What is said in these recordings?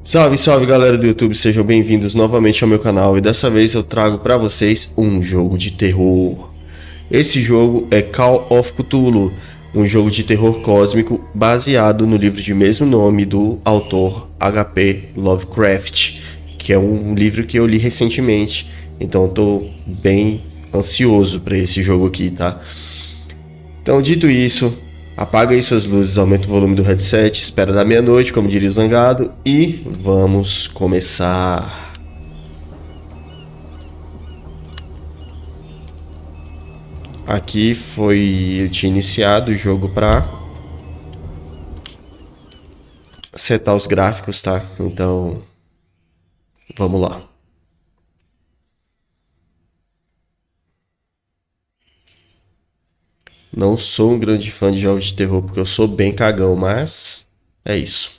Salve, salve galera do YouTube, sejam bem-vindos novamente ao meu canal e dessa vez eu trago para vocês um jogo de terror. Esse jogo é Call of Cthulhu, um jogo de terror cósmico baseado no livro de mesmo nome do autor H.P. Lovecraft, que é um livro que eu li recentemente, então eu tô bem ansioso para esse jogo aqui, tá? Então, dito isso, apaga aí suas luzes, aumenta o volume do headset, espera da meia-noite, como diria o Zangado, e vamos começar. Aqui eu tinha iniciado o jogo para setar os gráficos, tá? Então, vamos lá. Não sou um grande fã de jogos de terror porque eu sou bem cagão, mas é isso.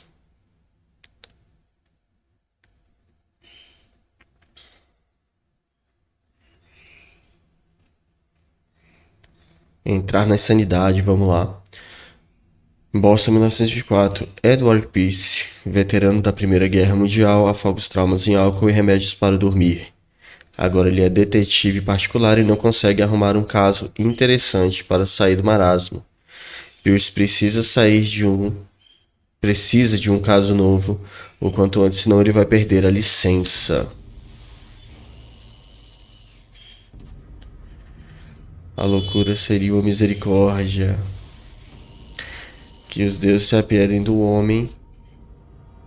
Entrar na sanidade, vamos lá. Boston, 1924. Edward Peace, veterano da Primeira Guerra Mundial, afoga os traumas em álcool e remédios para dormir. Agora ele é detetive particular e não consegue arrumar um caso interessante para sair do marasmo. Pierce precisa de um caso novo, o quanto antes, senão ele vai perder a licença. A loucura seria uma misericórdia. Que os deuses se apiedem do homem,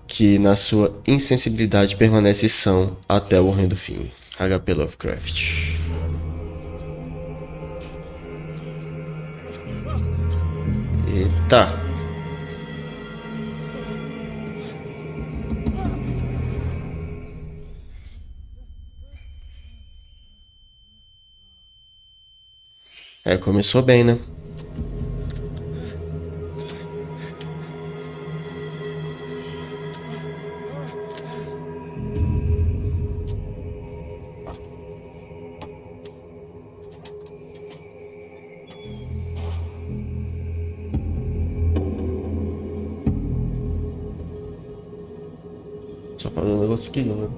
que na sua insensibilidade permanece são até o horrendo fim. H.P. Lovecraft. Eita! É, começou bem, né? Só fazer um negócio aqui, não, né?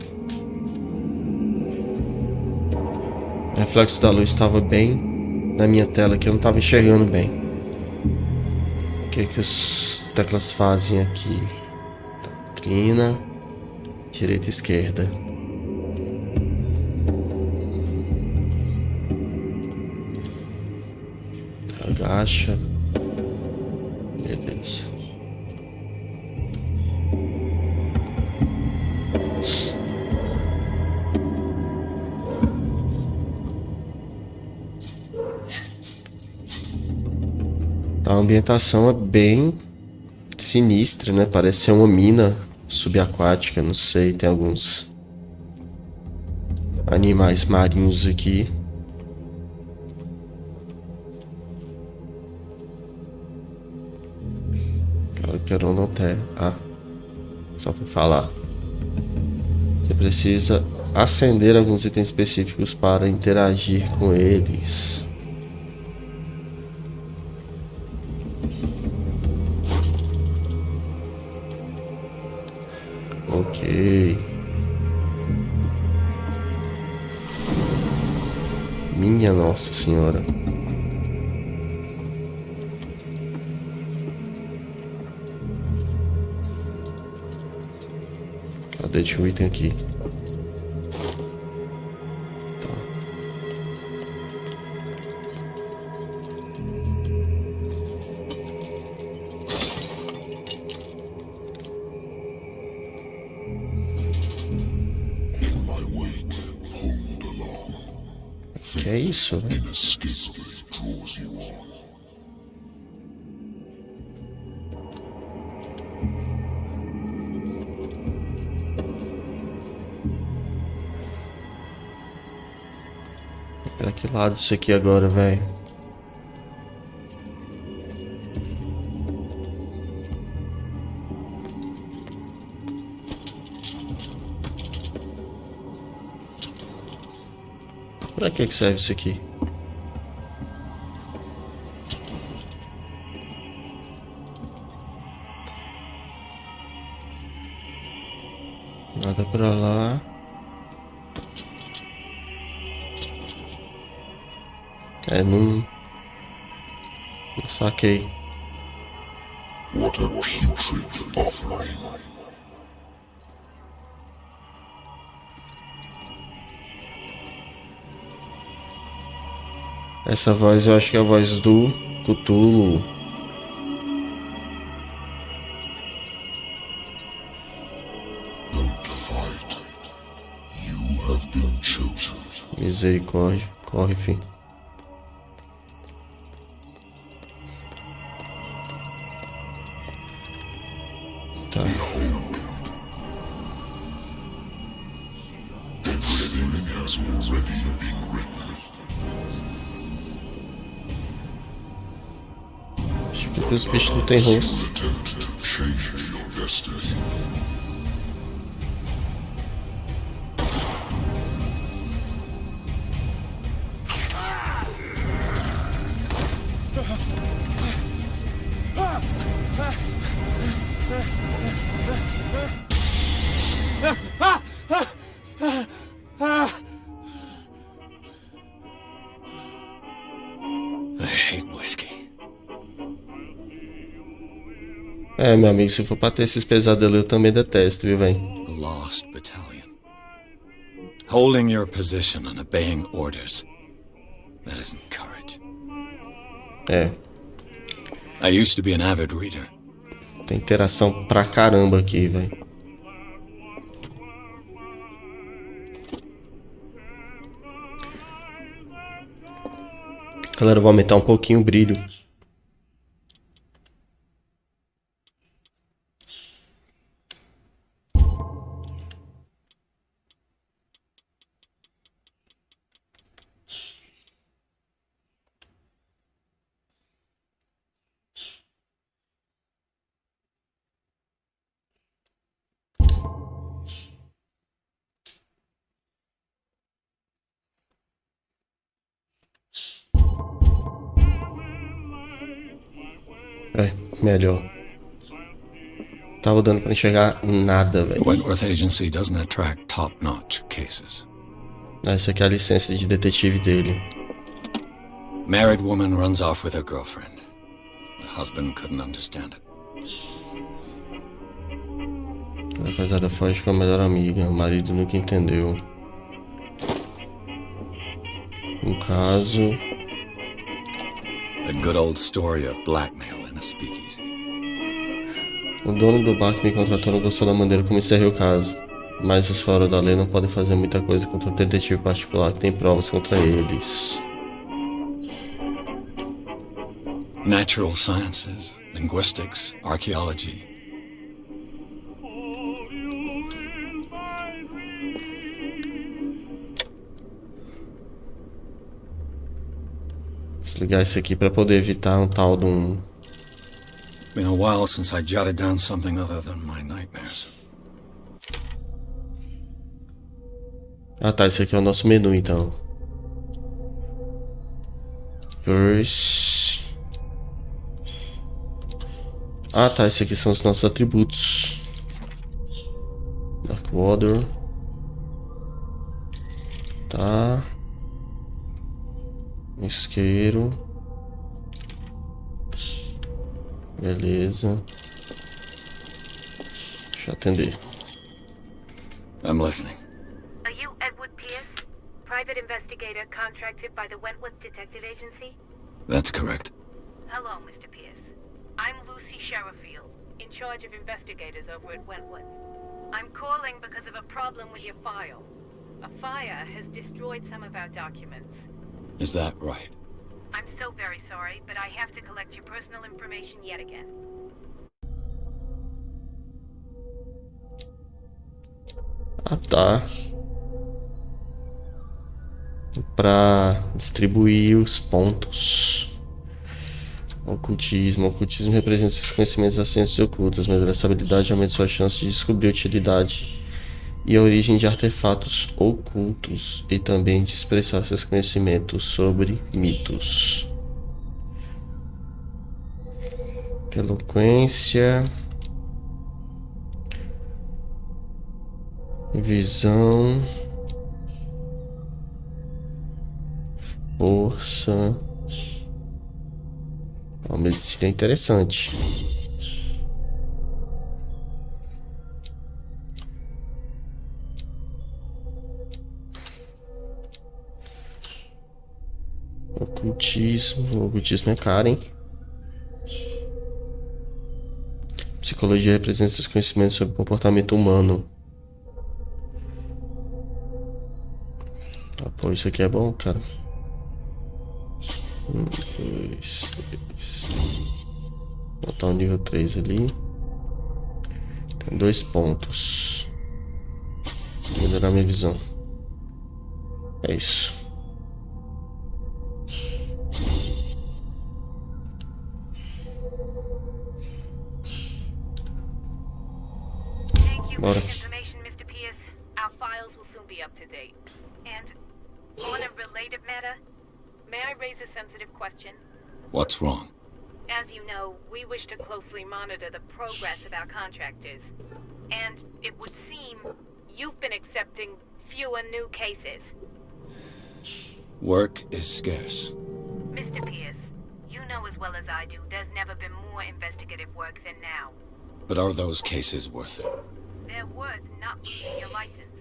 O reflexo da luz estava bem na minha tela, que eu não estava enxergando bem. O que que as teclas fazem aqui? Inclina, direita e esquerda. Agacha. Beleza. A ambientação é bem sinistra, né? Parece ser uma mina subaquática, não sei, tem alguns animais marinhos aqui. Quero não ter. Ah, só pra falar. Você precisa acender alguns itens específicos para interagir com eles. Ok. Minha Nossa Senhora. Cadê o item aqui? Tá. Que é isso, velho? Pra que lado isso aqui agora, velho? Pra que serve isso aqui? Nada pra lá. Não saquei. What a putrid offering. Essa voz eu acho que é a voz do Cthulhu. Don't fight. You have been chosen. Misericórdia. Corre, filho. Tá. Everything has already been written. Acho que os bichos não tem rosto. Attempt to change your destiny. Meu amigo, se for pra ter esses pesadelos, eu também detesto, viu, velho? The Lost Battalion. Holding your position and obeying orders. That isn't courage. I used to be an avid reader. Tem interação pra caramba aqui, velho. Galera, eu vou aumentar um pouquinho o brilho. Melhor. Tava dando pra enxergar nada, The velho. Wentworth Agency doesn't attract top-notch cases. Essa aqui é a licença de detetive dele. Married woman runs off with her girlfriend. The husband couldn't understand it. A casada foge com a melhor amiga. O marido nunca entendeu. No caso... A good old story of blackmail in a speakeasy. O dono do bar que me contratou não gostou da maneira como encerrei o caso. Mas os fora da lei não podem fazer muita coisa contra o detetive particular que tem provas contra eles. Natural sciences, linguistics, archaeology. Desligar isso aqui para poder evitar um tal de um... Been a while since I jotted down something other than my nightmares. Ah tá, esse aqui é o nosso menu então. First... Ah tá, esse aqui são os nossos atributos. Dark Water. Tá. Isqueiro. Beleza. Deixa eu atender. I'm listening. Are you Edward Pierce, private investigator contracted by the Wentworth Detective Agency? That's correct. Hello, Mr. Pierce. I'm Lucy Sherifield, in charge of investigators over at Wentworth. I'm calling because of a problem with your file. A fire has destroyed some of our documents. Is that right? I'm so very sorry, but I have to collect your personal information yet again. Ah tá. Para distribuir os pontos. Ocultismo. Ocultismo representa seus conhecimentos das ciências ocultas. Melhorar essa habilidade aumenta sua chance de descobrir a utilidade e a origem de artefatos ocultos e também de expressar seus conhecimentos sobre mitos. Eloquência. Visão. Força. A medicina é interessante. Ocultismo. Ocultismo é caro, hein? Psicologia representa seus conhecimentos sobre o comportamento humano. Ah, pô, isso aqui é bom, cara. 1, 2, 3. Botar o nível 3 ali. Tem 2 pontos. Melhorar minha visão. É isso. Bora. What's wrong? As you know, we wish to closely monitor the progress of our contractors. And it would seem you've been accepting fewer new cases. Work is scarce. Mr. Pierce, you know as well as I do, there's never been more investigative work than now. But are those cases worth it? They're worth not losing your license.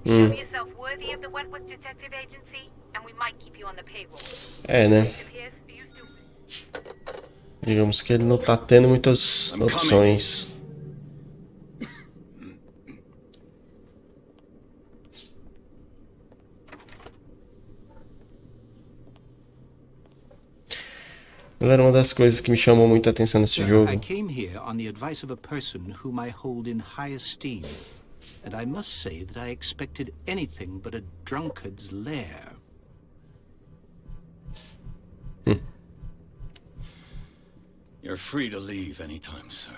Show yourself worthy of the Wentworth Detective Agency, and we might keep you on the payroll. É, né? Mr. Pierce, you still... Digamos que ele não tá tendo muitas opções. Galera, uma das coisas que me chamou muita atenção nesse jogo. I came here on the advice of a person whom I hold in high esteem, and I must say that I expected anything but a drunkard's lair. You're free to leave anytime, sir.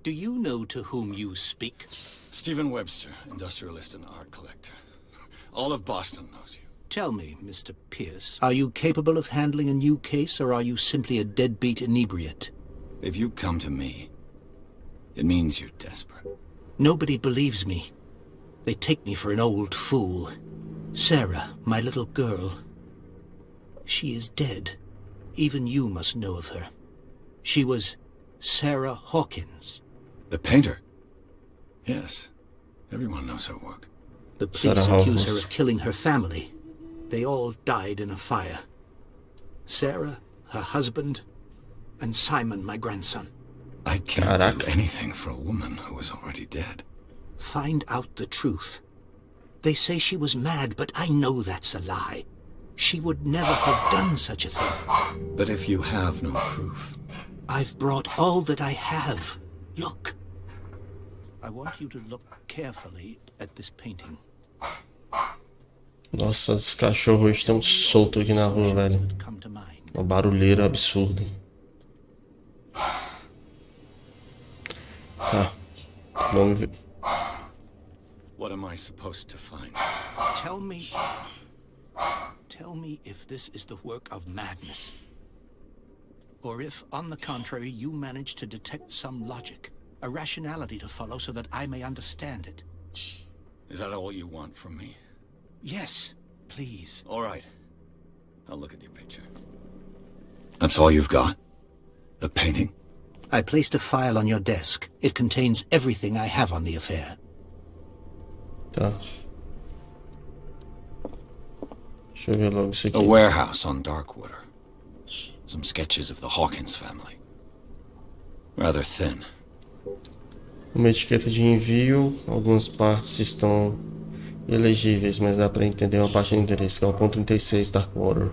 Do you know to whom you speak? Stephen Webster, industrialist and art collector. All of Boston knows you. Tell me, Mr. Pierce, are you capable of handling a new case, or are you simply a deadbeat inebriate? If you come to me, it means you're desperate. Nobody believes me. They take me for an old fool. Sarah, my little girl, she is dead. Even you must know of her. She was Sarah Hawkins. The painter? Yes. Everyone knows her work. The police accuse her of killing her family. They all died in a fire. Sarah, her husband, and Simon, my grandson. I can't do anything for a woman who is already dead. Find out the truth. They say she was mad, but I know that's a lie. She would never have done such a thing. But if you have no proof... I've brought all that I have. Look. I want you to look carefully at this painting. Nossa, os cachorros estão soltos aqui na rua, velho. Uma barulheira absurda. Tá. Vamos ver. What am I supposed to find? Tell me if this is the work of madness. Or if, on the contrary, you manage to detect some logic, a rationality to follow so that I may understand it. Is that all you want from me? Yes, please. All right. I'll look at your picture. That's all you've got? The painting? I placed a file on your desk. It contains everything I have on the affair. Tá. Deixa eu ver logo isso aqui. A warehouse on Darkwater. Some sketches of the Hawkins family. Rather thin. Uma etiqueta de envio. Algumas partes estão ilegíveis, mas dá para entender uma parte do endereço, que é o ponto 36 Darkwater.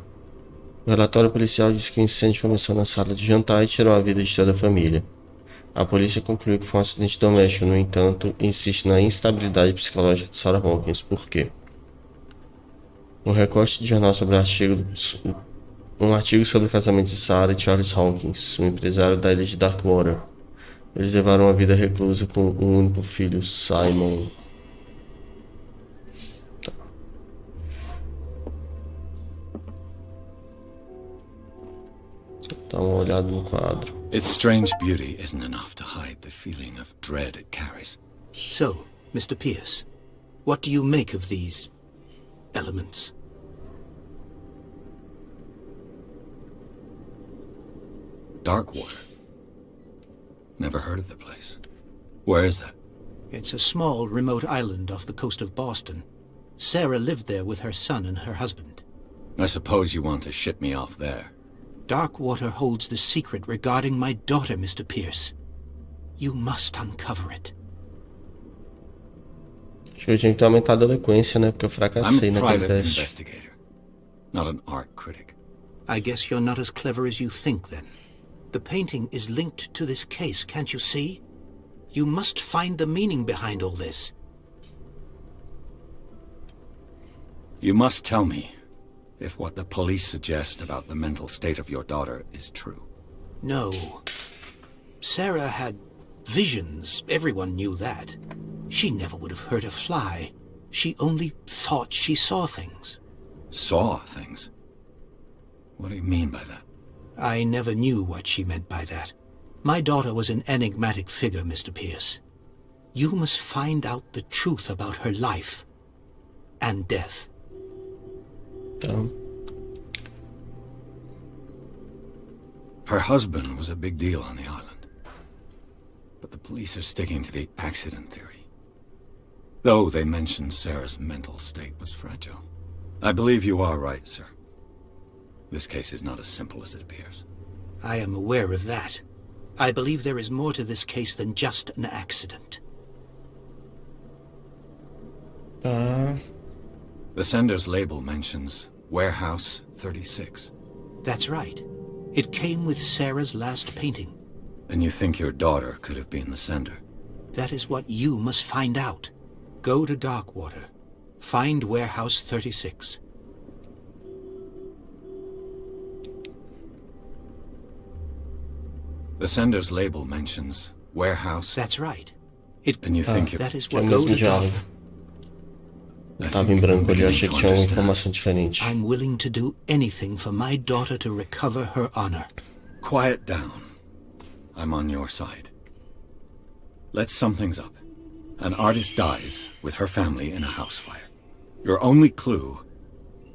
O relatório policial diz que o incêndio começou na sala de jantar e tirou a vida de toda a família. A polícia concluiu que foi um acidente doméstico, no entanto, insiste na instabilidade psicológica de Sarah Hawkins. Por quê? Um recorte de jornal sobre um artigo sobre o casamento de Sarah e Charles Hawkins, um empresário da ilha de Darkwater. Eles levaram uma vida reclusa com um único filho, Simon. Tá. Dá uma olhada no quadro. Its strange beauty isn't enough to hide the feeling of dread it carries. So, Mr. Pierce, what do you make of these elements? Darkwater. Never heard of the place. Where is that? It's a small, remote island off the coast of Boston. Sarah lived there with her son and her husband. I suppose you want to ship me off there. Darkwater holds the secret regarding my daughter, Mr. Pierce. You must uncover it. Acho que eu tinha que ter aumentado a eloquência, né? Porque eu I'm fracassei a naquele private teste. investigator, not an art critic. I guess you're not as clever as you think, then. The painting is linked to this case, can't you see? You must find the meaning behind all this. You must tell me if what the police suggest about the mental state of your daughter is true. No. Sarah had visions. Everyone knew that. She never would have hurt a fly. She only thought she saw things. Saw things? What do you mean by that? I never knew what she meant by that. My daughter was an enigmatic figure, Mr. Pierce. You must find out the truth about her life and death. Então, Her husband was a big deal on the island. But the police are sticking to the accident theory. Though they mentioned Sarah's mental state was fragile. I believe you are right, sir. This case is not as simple as it appears. I am aware of that. I believe there is more to this case than just an accident. tá. The sender's label mentions Warehouse 36. That's right. It came with Sarah's last painting. And you think your daughter could have been the sender? That is what you must find out. Go to Darkwater. Find Warehouse 36. The sender's label mentions Warehouse. That's right. It. And you think That is É o what. Go mesmo to Dark. diálogo. I Eu tava think em branco I'm ali, eu beginning achei to que tinha uma understand. informação diferente. I'm willing to do anything for my daughter to recover her honor. Quiet down. I'm on your side. Let's sum things up. An artist dies with her family in a house fire. Your only clue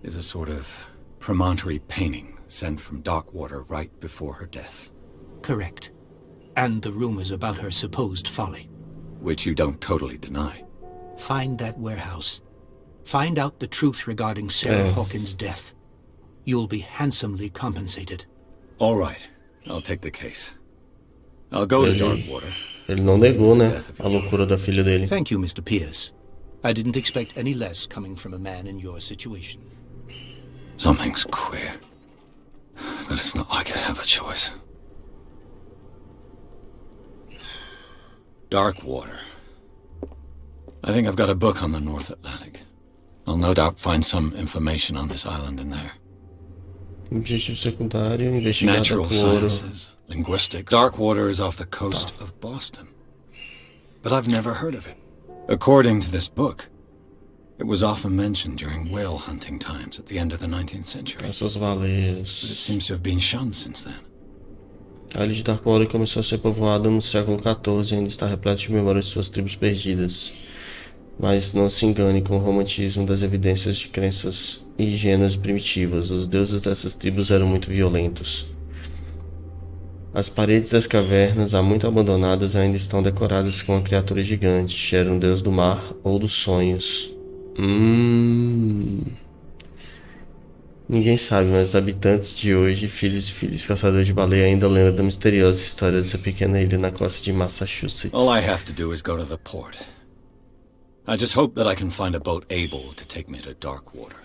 is a sort of promontory painting sent from Darkwater right before her death, Correct. And the rumors about her supposed folly. which you don't totally deny. Find that warehouse. Find out the truth regarding Sarah Hawkins' death. You'll be handsomely compensated. All right, I'll take the case. I'll go to Darkwater. Ele não negou, né? A loucura da filha dele. Thank you, Mr. Pierce. I didn't expect any less coming from a man in your situation. Something's queer. But it's not like I have a choice. Darkwater. I think I've got a book on the North Atlantic. I'll no doubt find some information on this island in there. Objetivo secundário, investigado Natural por ouro. sciences, linguistics. Darkwater is off the coast of Boston. But I've never heard of it. According to this book, it was often mentioned during whale hunting times at the end of the 19th century. Essas But it baleias. seems to have been shunned since then. A ilha de Darkwater começou a ser povoada no século XIV e ainda está repleta de memórias de suas tribos perdidas. Mas não se engane com o romantismo das evidências de crenças ingênuas e primitivas. Os deuses dessas tribos eram muito violentos. As paredes das cavernas, há muito abandonadas, ainda estão decoradas com uma criatura gigante. Era um deus do mar ou dos sonhos. Ninguém sabe, mas os habitantes de hoje, filhos e filhas caçadores de baleia, ainda lembram da misteriosa história dessa pequena ilha na costa de Massachusetts. All I have to do is go to the port. I just hope that I can find a boat able to take me to Darkwater.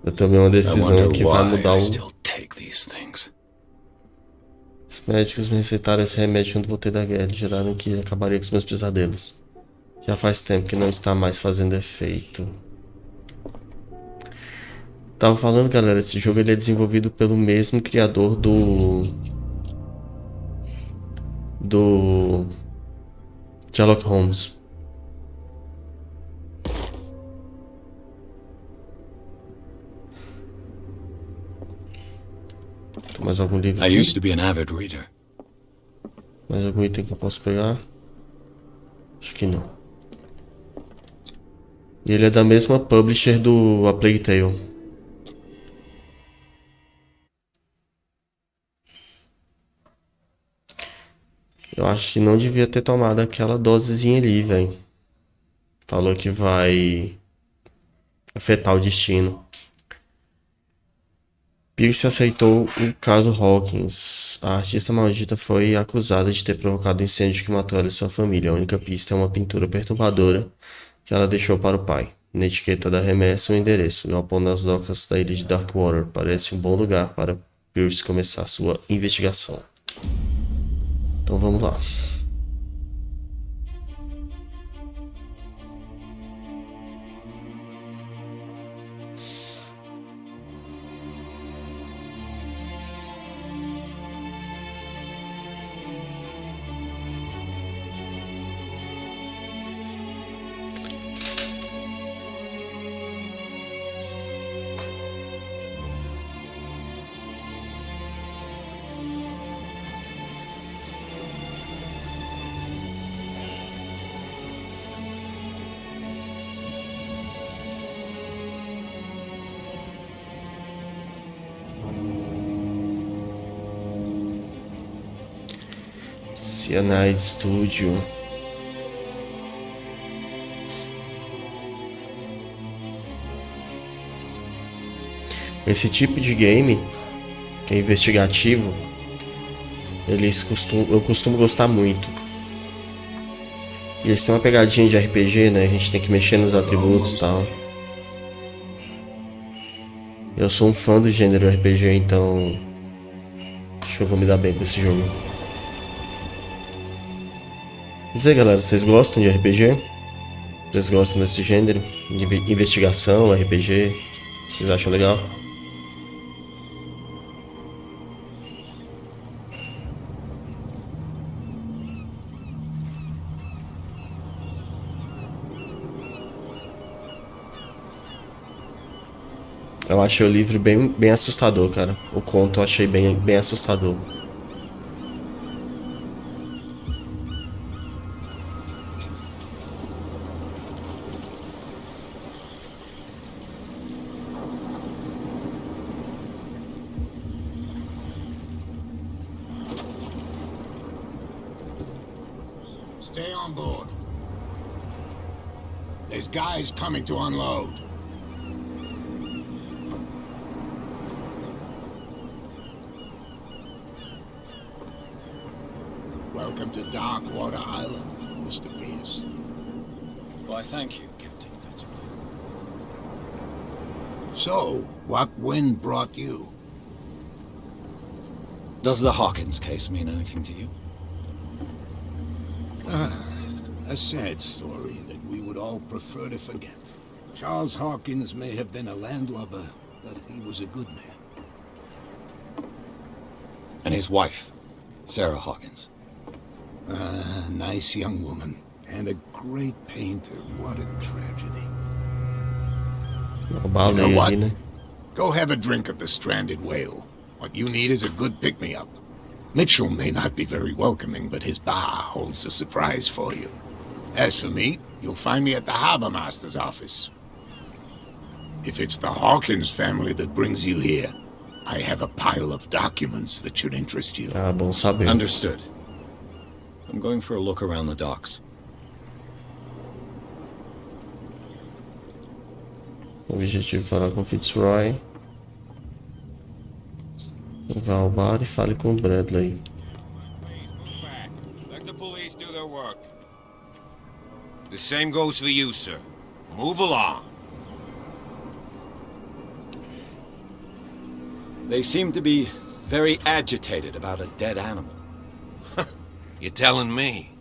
Eu tomei uma I decisão wonder que vai why mudar I o... still take these things. Os médicos me receitaram esse remédio quando voltei da guerra. Eles juraram que acabaria com os meus pesadelos. Já faz tempo que não está mais fazendo efeito. Tava falando, galera, esse jogo ele é desenvolvido pelo mesmo criador do Sherlock Holmes. Mais algum livro I aqui? used to be an avid reader. Mais algum item que eu posso pegar? Acho que não. E ele é da mesma publisher do A Plague Tale. Eu acho que não devia ter tomado aquela dosezinha ali, velho. Falou que vai afetar o destino. Pierce aceitou o caso Hawkins. A artista maldita foi acusada de ter provocado o incêndio que matou ela e sua família. A única pista é uma pintura perturbadora que ela deixou para o pai. Na etiqueta da remessa, o endereço. Galpão nas docas da ilha de Darkwater. Parece um bom lugar para Pierce começar sua investigação. Então vamos lá. Cyanide Studio. Esse tipo de game, que é investigativo, eu costumo gostar muito. E eles têm uma pegadinha de RPG, né? A gente tem que mexer nos atributos e tal. Eu sou um fã do gênero RPG, então acho que eu vou me dar bem com esse jogo. Diz aí, galera, vocês gostam de RPG? Vocês gostam desse gênero? De investigação, RPG? Vocês acham legal? Eu achei o livro bem assustador, cara. O conto eu achei bem assustador. Stay on board. There's guys coming to unload. Welcome to Darkwater Island, Mr. Pierce. Why, thank you, Captain Fitzroy. So, what wind brought you? Does the Hawkins case mean anything to you? A sad story that we would all prefer to forget. Charles Hawkins may have been a landlubber, but he was a good man. And his wife, Sarah Hawkins. Nice young woman. And a great painter. What a tragedy. You know what? Go have a drink at the Stranded Whale. What you need is a good pick-me-up. Mitchell may not be very welcoming, but his bar holds a surprise for you. As for me, you'll find me at the Harbor Master's office. If it's the Hawkins family that brings you here, I have a pile of documents that should interest you. Ah, bom saber. Understood. I'm going for a look around the docks. Objetivo: falar com Fitzroy. Vá ao bar e fale com o Bradley. Let the police do their work. The same goes for you, sir. Move along. They seem to be very agitated about a dead animal. You're telling me?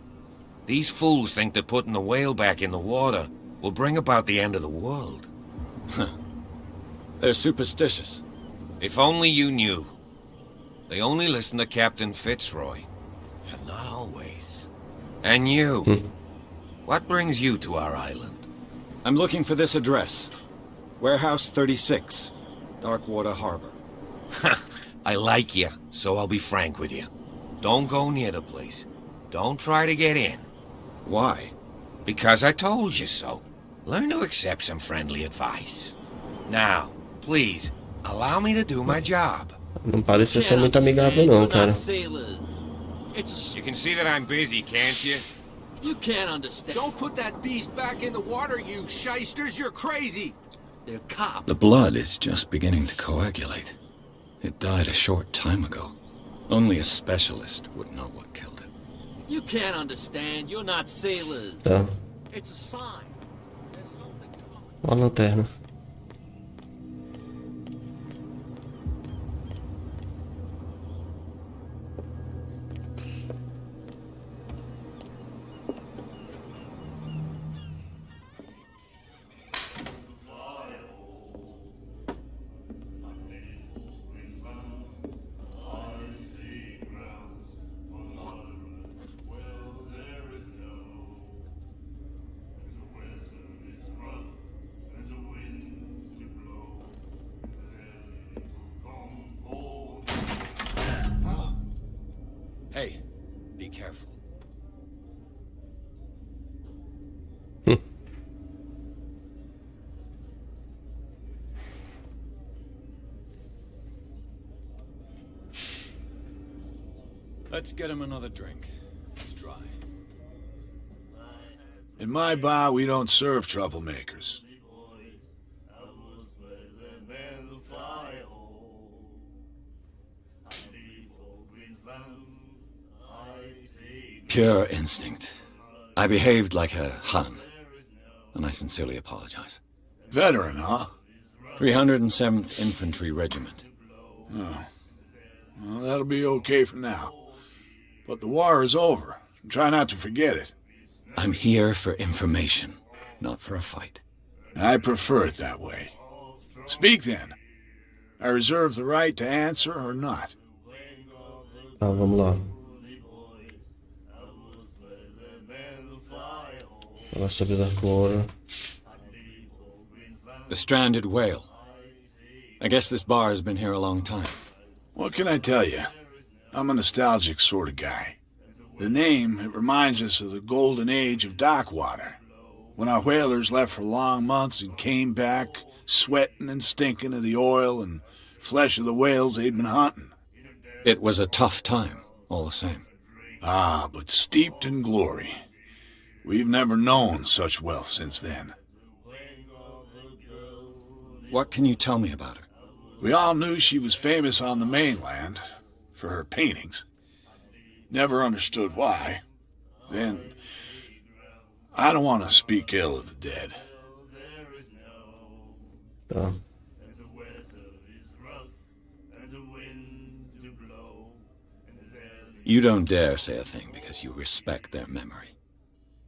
These fools think that putting the whale back in the water will bring about the end of the world. They're superstitious. If only you knew. They only listen to Captain Fitzroy. And not always. And you. What brings you to our island? I'm looking for this address. Warehouse 36, Darkwater Harbor. I like you, so I'll be frank with you. Don't go near the place. Don't try to get in. Why? Because I told you so. Learn to accept some friendly advice. Now, please, allow me to do my job. Não parece ser muito amigável não, cara. You can see that I'm busy, can't you? You can't understand. Don't put that beast back in the water, you shysters. You're crazy. They're cops. The blood is just beginning to coagulate. It died a short time ago. Only a specialist would know what killed it. You can't understand. You're not sailors. Tá. It's a sign. There's something coming. Ó a lanterna. Hey, be careful. Let's get him another drink. He's dry. In my bar, we don't serve troublemakers. Pure instinct. I behaved like a Hun, and I sincerely apologize. Veteran, huh? 307th Infantry Regiment. Oh. Well, that'll be okay for now. But the war is over. Try not to forget it. I'm here for information, not for a fight. I prefer it that way. Speak then. I reserve the right to answer or not. Tá, vamos lá. Falar sobre da cor. The stranded whale. I guess this bar has been here a long time. What can I tell you? I'm a nostalgic sort of guy. The name, it reminds us of the golden age of dockwater, when our whalers left for long months and came back sweating and stinking of the oil and flesh of the whales they'd been hunting. It was a tough time, all the same. Ah, but steeped in glory. We've never known such wealth since then. What can you tell me about her? We all knew she was famous on the mainland for her paintings. Never understood why. Then, I don't want to speak ill of the dead. Tá. You don't dare say a thing because you respect their memory.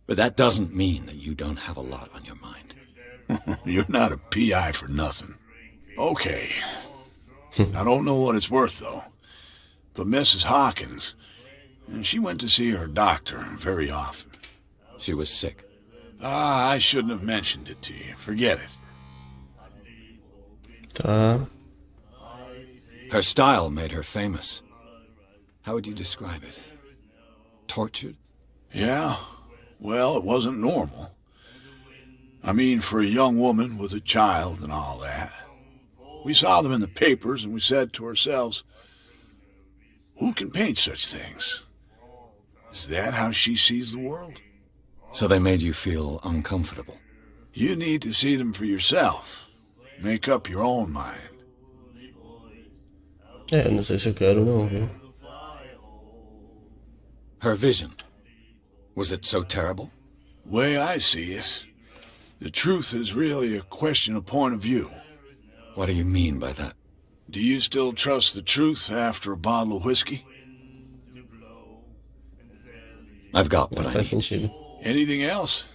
But that doesn't mean that you don't have a lot on your mind. You're not a PI for nothing. Okay. I don't know what it's worth, though. But Mrs. Hawkins, and she went to see her doctor very often. She was sick. Ah, I shouldn't have mentioned it to you. Forget it. Tá. Her style made her famous. How would you describe it? Tortured? Yeah? Well, it wasn't normal. I mean, for a young woman with a child and all that. We saw them in the papers and we said to ourselves, who can paint such things? Is that how she sees the world? So they made you feel uncomfortable. You need to see them for yourself. Make up your own mind. É, não sei se eu quero não, viu? Her vision. Was it so terrible? Way I see it, the truth is really a question of point of view. What do you mean by that? Do you still trust the truth after a bottle of whiskey? I've got what I Faz need. sentido. Anything else?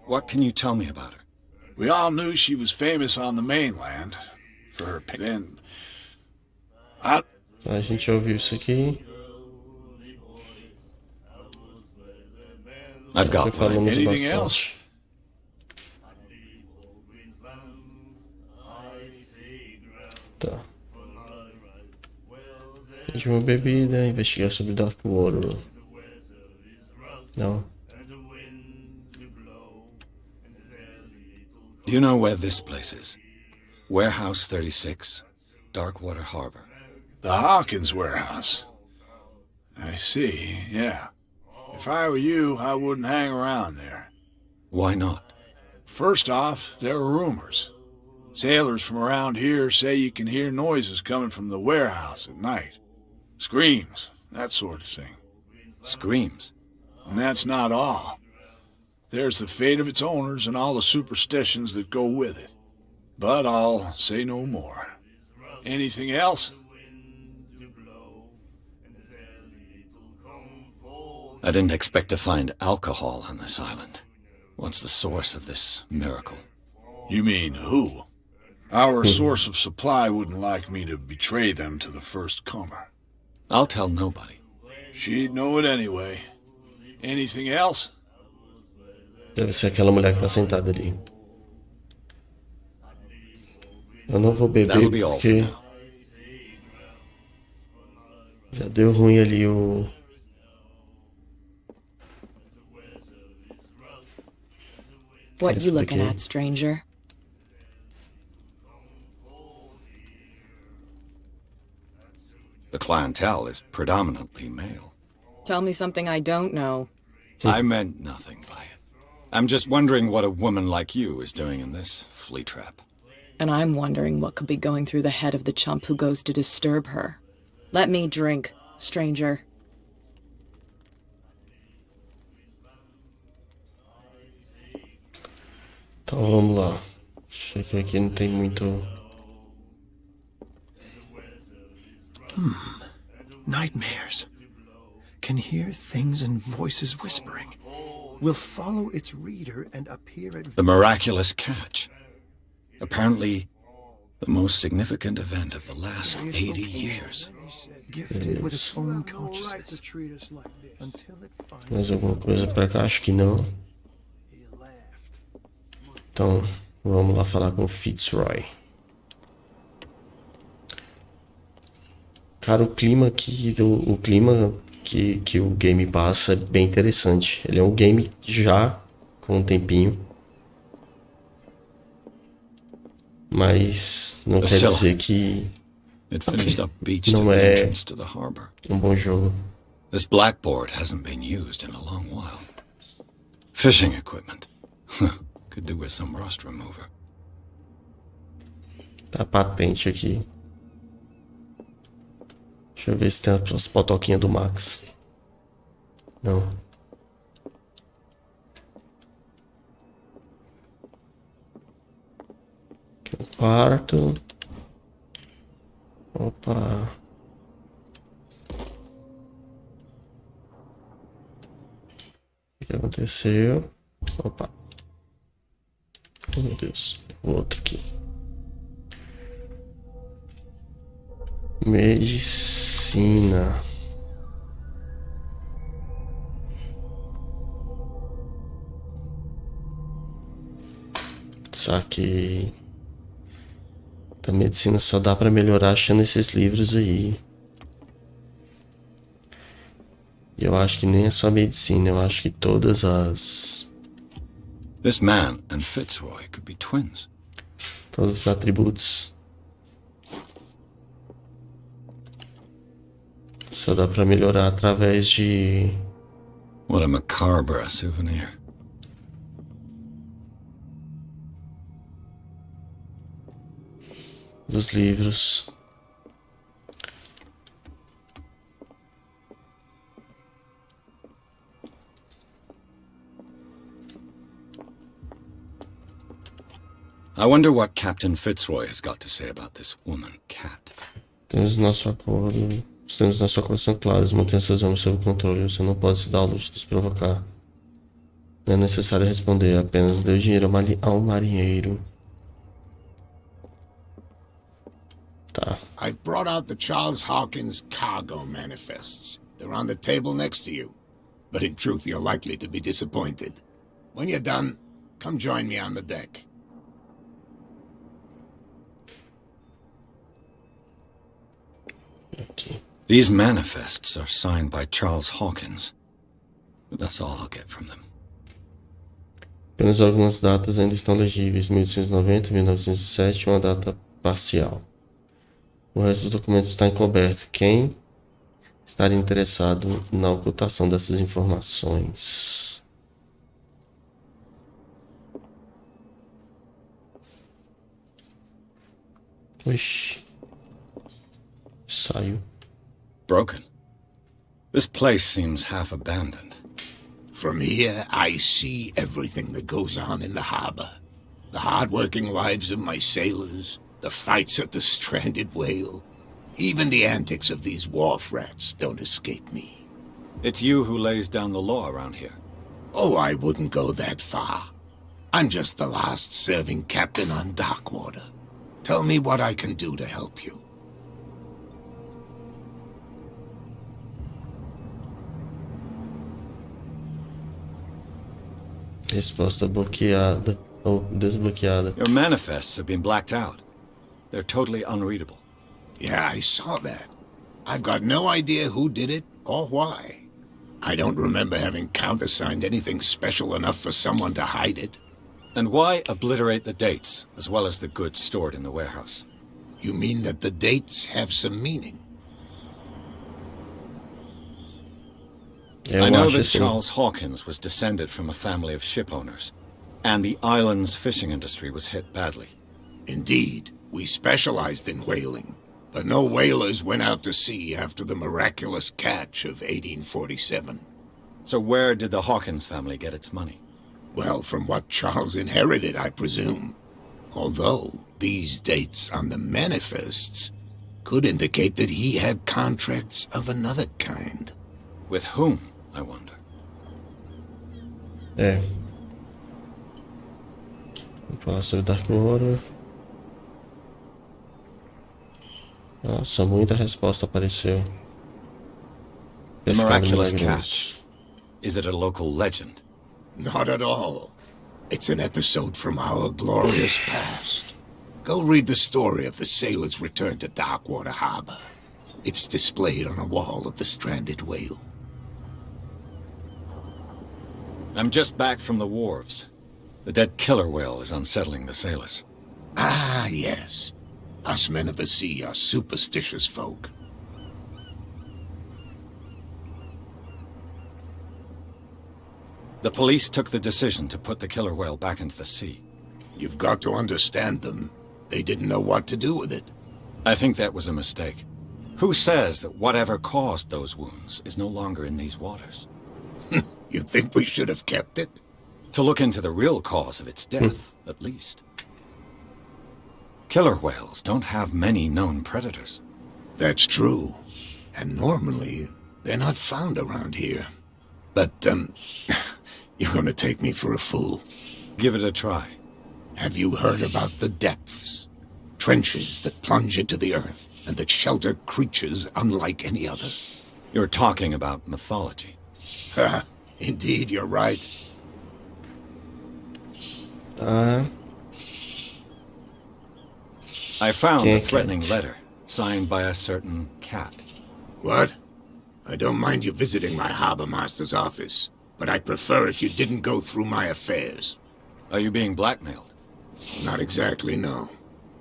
What can you tell me about her? We all knew she was famous on the mainland for her then. A gente ouviu isso aqui. I've got what I Falamos need. Anything bastante. else? De uma bebida, investigar sobre Dark Water. Não. Do you know where this place is? Warehouse 36, Darkwater Harbor. The Hawkins warehouse. I see, yeah. If I were you, I wouldn't hang around there. Why not? First off, there are rumors. Sailors from around here say you can hear noises coming from the warehouse at night. Screams, that sort of thing. Screams? And that's not all. There's the fate of its owners and all the superstitions that go with it. But I'll say no more. Anything else? I didn't expect to find alcohol on this island. What's the source of this miracle? You mean who? Our source of supply wouldn't like me to betray them to the first comer. I'll tell nobody. She'd know it anyway. Anything else? Deve ser aquela mulher que tá sentada ali. Eu não vou beber That'll be all for porque now. já deu ruim ali o... What Yes, you looking okay. at, stranger? The clientele is predominantly male. Tell me something I don't know. I meant nothing by it. I'm just wondering what a woman like you is doing in this flea trap. And I'm wondering what could be going through the head of the chump who goes to disturb her. Let me drink, stranger. Então vamos lá. Deixa eu ver aqui, não tem muito... Nightmares. Can hear things and voices whispering. Will follow its reader and appear at... The miraculous catch. Apparently, the most significant event of the last 80 years. Gifted with its own consciousness. Until it finds... Mais alguma coisa pra cá? Acho que não. Então, vamos lá falar com o Fitzroy. Cara, o clima aqui, o clima que o game passa é bem interessante. Ele é um game já com um tempinho. Mas não quer dizer que It finished up beached at não the é entrance to the harbor. um bom jogo. This blackboard hasn't been used in a long while. Fishing equipment. Could do with some rust remover. Tá patente aqui. Deixa eu ver se tem as potoquinhas do Max. Não. Aqui no quarto. Opa. O que aconteceu? Opa. Oh, meu Deus. O outro aqui. Medicina. Saquei. Da medicina só dá pra melhorar achando esses livros aí. E eu acho que nem é só medicina, eu acho que todas as... This man and Fitzroy could be twins. Todos os atributos. Só dá pra melhorar através de... What a macabre souvenir. dos livros. I wonder what Captain Fitzroy has got to say about this woman, Cat. Temos nosso acordo. Temos nosso acordo são claros. Mantenha seus homens sob controle. Você não pode se dar ao luxo de se provocar. Não é necessário responder. Apenas dê o dinheiro ao marinheiro. Tá. I've brought out the Charles Hawkins cargo manifests. They're on the table next to you. But in truth, you're likely to be disappointed. When you're done, come join me on the deck. Aqui. These manifests are signed by Charles Hawkins. But that's all I'll get from them. Apenas algumas datas ainda estão legíveis. 1890, 1907, uma data parcial. O resto dos documentos está encoberto. Quem estaria interessado na ocultação dessas informações? Oxi. Saiu. Broken. This place seems half abandoned. From here, I see everything that goes on in the harbor. The hard-working lives of my sailors, the fights at the stranded whale. Even the antics of these wharf rats don't escape me. It's you who lays down the law around here. Oh, I wouldn't go that far. I'm just the last serving captain on Darkwater. Tell me what I can do to help you. Resposta bloqueada ou desbloqueada. Your manifests have been blacked out. They're totally unreadable. Yeah, I saw that. I've got no idea who did it or why. I don't remember having countersigned anything special enough for someone to hide it. And why obliterate the dates, as well as the goods stored in the warehouse? You mean that the dates have some meaning? I know that Charles Hawkins was descended from a family of ship owners, and the island's fishing industry was hit badly. Indeed, we specialized in whaling, but no whalers went out to sea after the miraculous catch of 1847. So where did the Hawkins family get its money? Well, from what Charles inherited, I presume. Although, these dates on the manifests could indicate that he had contracts of another kind. With whom, I wonder? Vamos falar sobre Darkwater. Nossa, muita resposta apareceu. The miraculous catch. Is it a local legend? Not at all. It's an episode from our glorious past. Go read the story of the sailor's return to Darkwater Harbor. It's displayed on a wall of the stranded whale. I'm just back from the wharves. The dead killer whale is unsettling the sailors. Ah, yes. Us men of the sea are superstitious folk. The police took the decision to put the killer whale back into the sea. You've got to understand them. They didn't know what to do with it. I think that was a mistake. Who says that whatever caused those wounds is no longer in these waters? You think we should have kept it? To look into the real cause of its death, at least. Killer whales don't have many known predators. That's true. And normally, they're not found around here. But, you're gonna take me for a fool. Give it a try. Have you heard about the depths? Trenches that plunge into the earth and that shelter creatures unlike any other. You're talking about mythology. Ha! Indeed, you're right. I found a threatening letter, signed by a certain cat. What? I don't mind you visiting my harbor master's office, but I'd prefer if you didn't go through my affairs. Are you being blackmailed? Not exactly, no.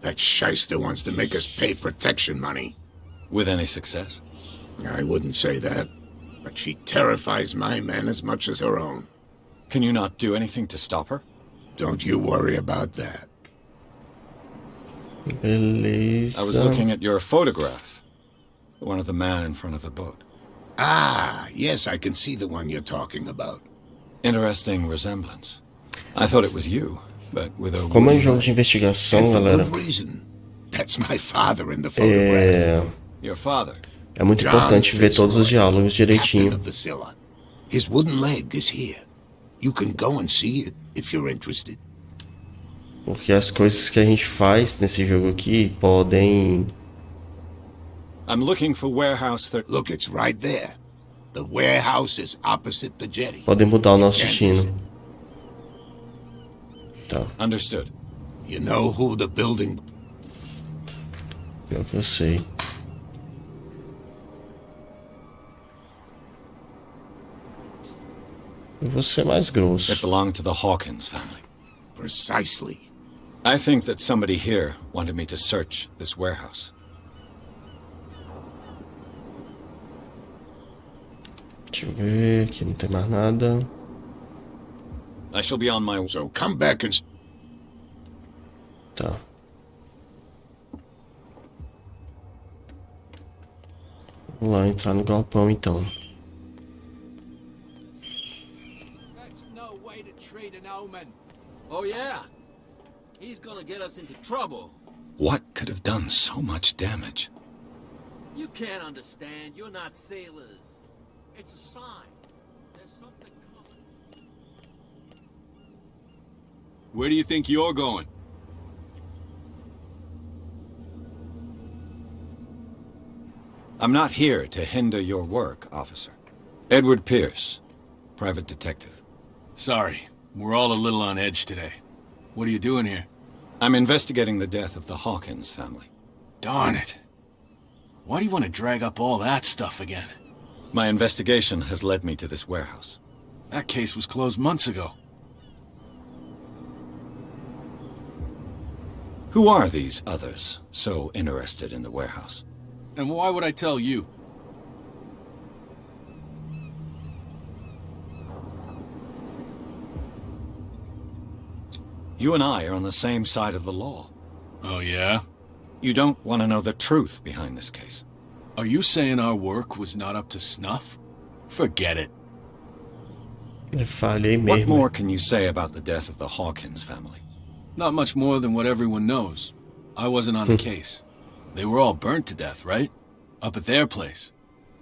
That shyster wants to make us pay protection money. With any success? I wouldn't say that, but she terrifies my men as much as her own. Can you not do anything to stop her? Don't you worry about that. Beleza. I was looking at your photograph. The one of the man in front of the boat. Ah, yes, I can see the one you're talking about. Interesting resemblance. I thought it was you, but with a... Como é um jogo de investigação, galera, That's my father in the photograph. Your father. É muito importante ver todos os diálogos direitinho. His wooden leg is here. You can go and see it if you're interested. Porque as coisas que a gente faz nesse jogo aqui podem... I'm looking for warehouse 30. Look, it's right there. The warehouse is opposite the jetty. Podem mudar o nosso destino. Tá. Understood. You know who the building... Pior que eu sei. Eu vou ser mais grosso. It belonged to the Hawkins family. Precisely. I think that somebody here wanted me to search this warehouse. Deixa eu ver, aqui não tem mais nada. I shall be on my way. So come back and... Tá. Vamos lá, entrar no galpão então. That's no way to treat an omen. Oh yeah? He's gonna get us into trouble. What could have done so much damage? You can't understand. You're not sailors. It's a sign. There's something coming. Where do you think you're going? I'm not here to hinder your work, officer. Edward Pierce, private detective. Sorry, we're all a little on edge today. What are you doing here? I'm investigating the death of the Hawkins family. Darn it. Why do you want to drag up all that stuff again? My investigation has led me to this warehouse. That case was closed months ago. Who are these others so interested in the warehouse? And why would I tell you? You and I are on the same side of the law. Oh, yeah? You don't want to know the truth behind this case. Are you saying our work was not up to snuff? Forget it. Eu falei What mesmo. more can you say about the death of the Hawkins family? Not much more than what everyone knows. I wasn't on the case. They were all burnt to death, right? Up at their place.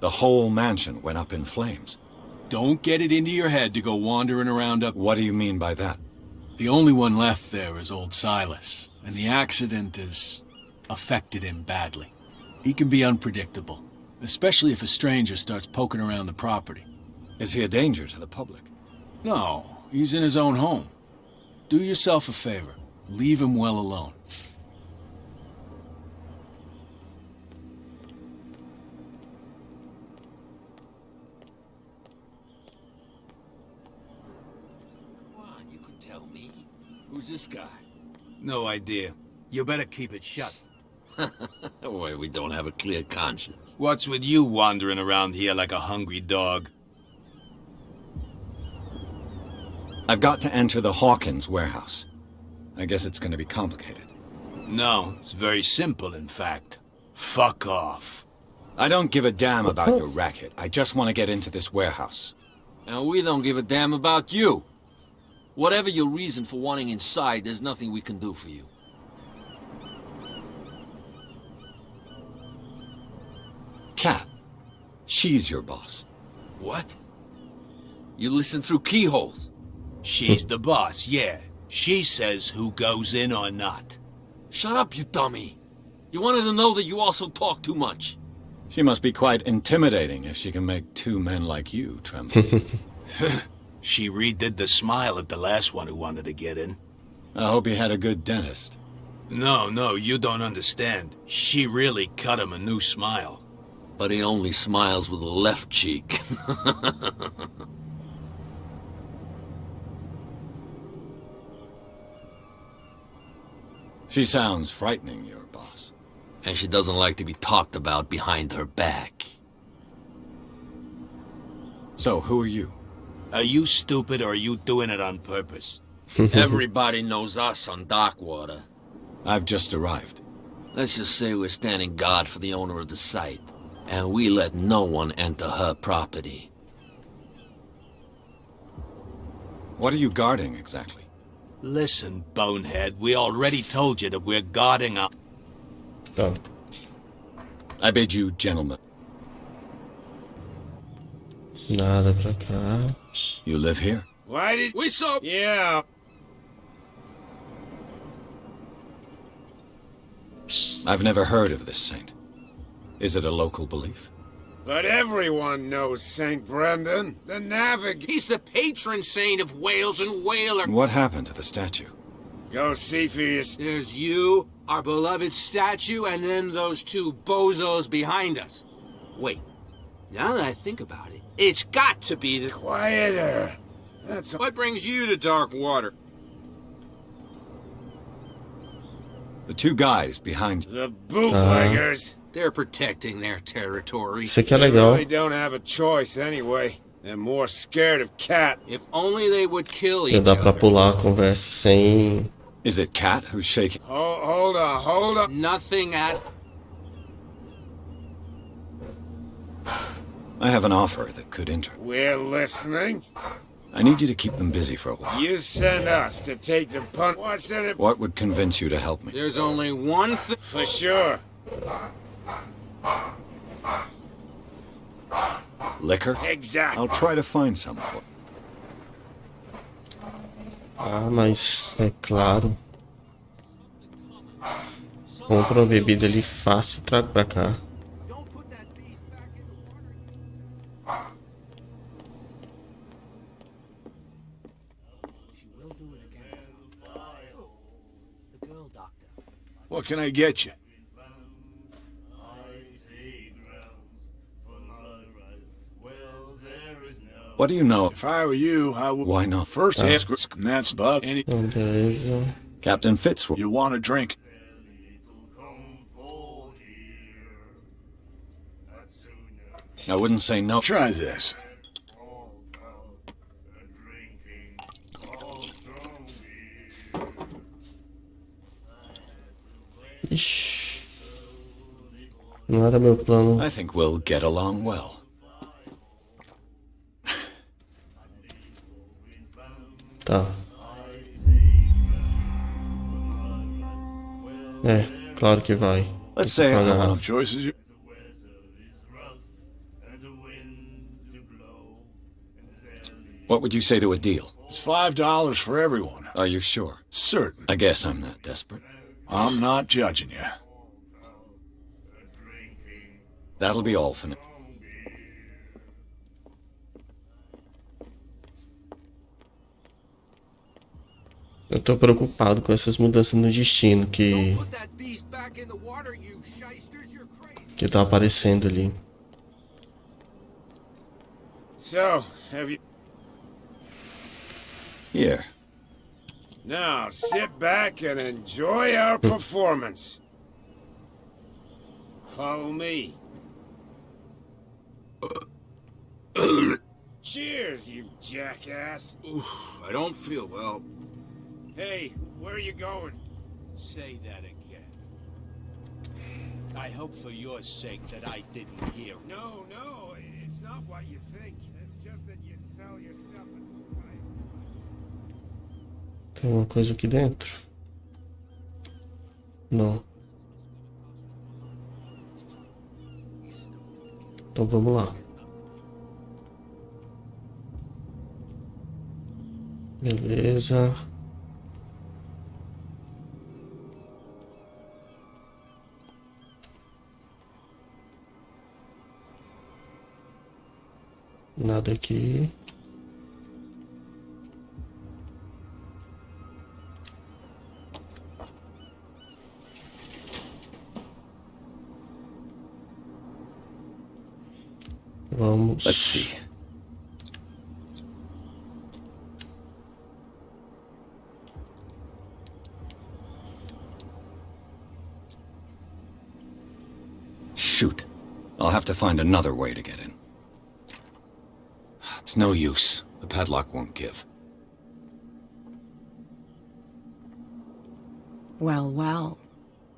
The whole mansion went up in flames. Don't get it into your head to go wandering around up... What do you mean by that? The only one left there is old Silas, and the accident has affected him badly. He can be unpredictable, especially if a stranger starts poking around the property. Is he a danger to the public? No, he's in his own home. Do yourself a favor. Leave him well alone. You can tell me. Who's this guy? No idea. You better keep it shut. Why, we don't have a clear conscience. What's with you wandering around here like a hungry dog? I've got to enter the Hawkins warehouse. I guess it's going to be complicated. No, it's very simple, in fact. Fuck off. I don't give a damn about your racket. I just want to get into this warehouse. And we don't give a damn about you. Whatever your reason for wanting inside, there's nothing we can do for you. Kat, she's your boss. What? You listen through keyholes? She's the boss, yeah. She says who goes in or not. Shut up, you dummy. You wanted to know that you also talk too much. She must be quite intimidating if she can make two men like you tremble. She redid the smile at the last one who wanted to get in. I hope he had a good dentist. No, you don't understand. She really cut him a new smile. But he only smiles with the left cheek. She sounds frightening, your boss. And she doesn't like to be talked about behind her back. So, who are you? Are you stupid or are you doing it on purpose? Everybody knows us on Darkwater. I've just arrived. Let's just say we're standing guard for the owner of the site. And we let no one enter her property. What are you guarding, exactly? Listen, bonehead, we already told you that we're guarding up. Tá. I bid you, gentlemen. Nada pra cá. You live here? Why did we so... Yeah. I've never heard of this saint. Is it a local belief? But everyone knows St. Brendan, the navigator. He's the patron saint of whales and whaler. What happened to the statue? Go see for yourself. There's you, our beloved statue, and then those two bozos behind us. Wait, now that I think about it, it's got to be the... Quieter. That's What brings you to dark water? The two guys behind you. the bootleggers. They're protecting their territory. Isso aqui é They legal. really don't have a choice anyway. They're more scared of Cat. If only they would kill Já each dá pra other. pular a conversa sem... Is it Cat who's shaking? Hold on. Nothing at... I have an offer that could interest. We're listening. I need you to keep them busy for a while. You send us to take the punt. What's in it? What would convince you to help me? There's only one thing... For sure. Liquor? Exactly. I'll try to find some for you. Ah, mas é claro. Compro uma bebida ali fácil e trago pra cá. What can I get you? What do you know? If I were you, I would... Why not? First ask, and that's about any... Então, beleza. Captain Fitzroy. You want a drink? I wouldn't say no. Try this. Ixi. Não era meu plano. I think we'll get along well. Tá. É, claro que vai. Let's say I Pagar. have one of Choices you... What would you say to a deal? It's $5 for everyone. Are you sure? Certain. I guess I'm not desperate. I'm not judging you. That'll be all for now. Eu tô preocupado com essas mudanças no destino que tá aparecendo ali. So, have you... Here. Now, sit back and enjoy our performance. Follow me. Cheers, you jackass. Oof, I don't feel well. Hey, where are you going? Say that again. I hope for your sake that I didn't hear. No, it's not what you think. It's just that you sell your stuff at too high. Tem uma coisa aqui dentro? Não. Então vamos lá. Beleza. Nada aqui. Vamos. Let's see. Shoot. I'll have to find another way to get in. It's no use. The padlock won't give. Well.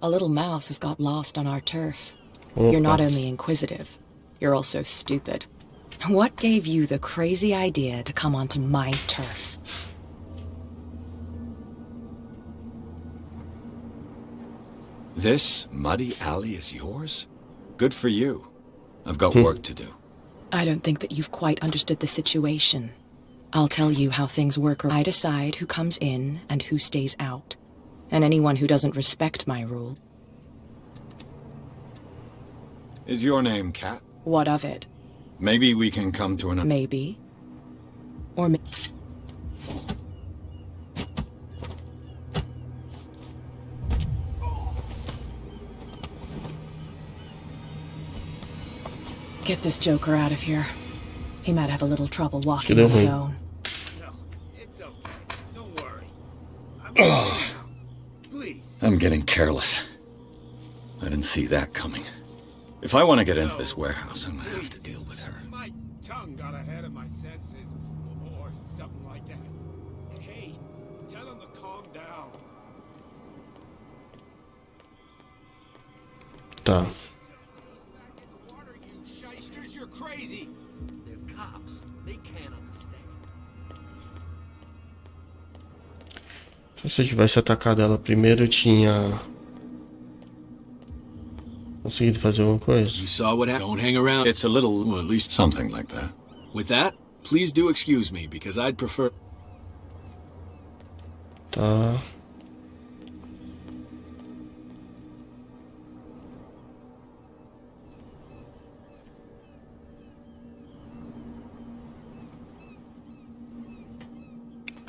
A little mouse has got lost on our turf. Opa. You're not only inquisitive, you're also stupid. What gave you the crazy idea to come onto my turf? This muddy alley is yours? Good for you. I've got work to do. I don't think that you've quite understood the situation. I'll tell you how things work. I decide who comes in and who stays out. And anyone who doesn't respect my rule. Is your name Cat? What of it? Maybe we can come to an... Maybe. Or Get this joker out of here. He might have a little trouble walking on his own. Please. I'm getting careless. I didn't see that coming. If I want to get into this warehouse, I'm gonna have to deal with her. My tongue got ahead of my senses, or something like that. Hey, tell him to calm down. Tá. What are you shysters? You're crazy. They're cops. They can't understand. Se eu tivesse atacado ela primeiro, eu tinha conseguido fazer alguma coisa. You saw what happened. Don't hang around. It's a little, well, at least Something like that. With that, please do excuse me, because I'd prefer... Tá.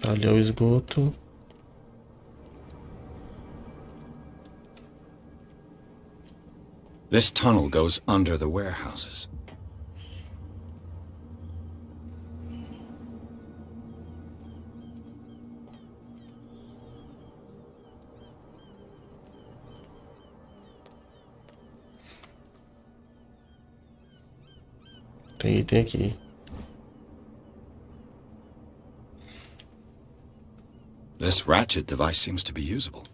Tá, ali é o esgoto. This tunnel goes under the warehouses. Tem item aqui. This ratchet device seems to be usable.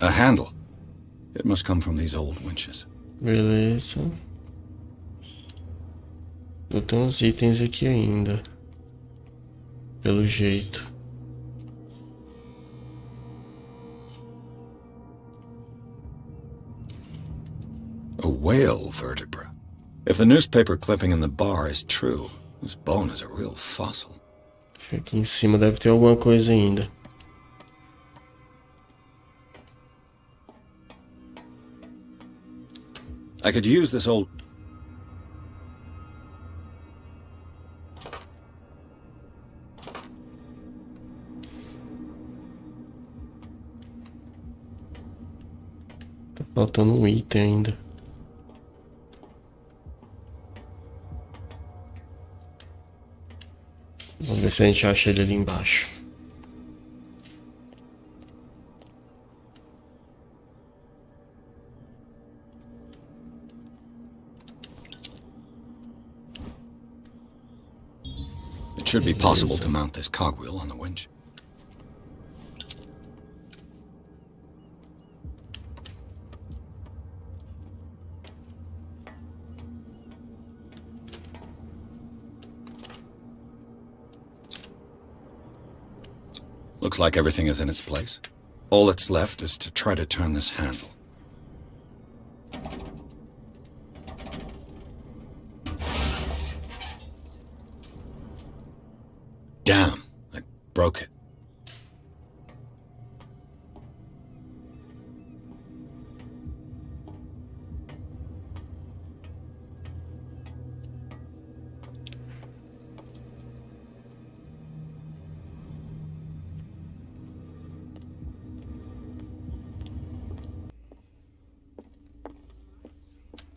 A handle. It must come from these old winches. Beleza. Eu tenho uns itens aqui ainda. Pelo jeito. A whale vertebra. If the newspaper clipping in the bar is true, this bone is a real fossil. Aqui em cima deve ter alguma coisa ainda. I could use this old... Tá faltando um item ainda. Vamos ver se a gente acha ele ali embaixo. It should be possible to mount this cogwheel on the winch. Looks like everything is in its place. All that's left is to try to turn this handle. Damn, I broke it.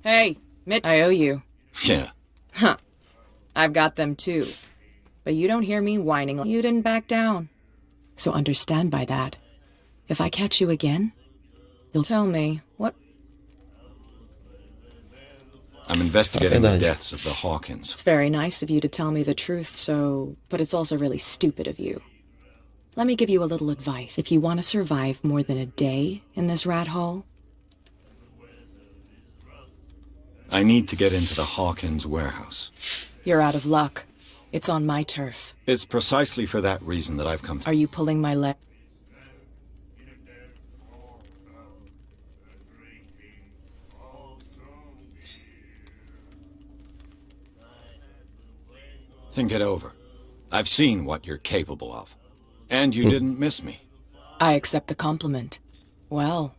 Hey, I owe you. Yeah. Huh. I've got them too. But you don't hear me whining like you didn't back down. So understand by that. If I catch you again, you'll tell me what... I'm investigating the deaths of the Hawkins. It's very nice of you to tell me the truth, so... But it's also really stupid of you. Let me give you a little advice. If you want to survive more than a day in this rat hole... I need to get into the Hawkins warehouse. You're out of luck. It's on my turf. It's precisely for that reason that I've come to... Are you pulling my leg? Think it over. I've seen what you're capable of. And you didn't miss me. I accept the compliment. Well,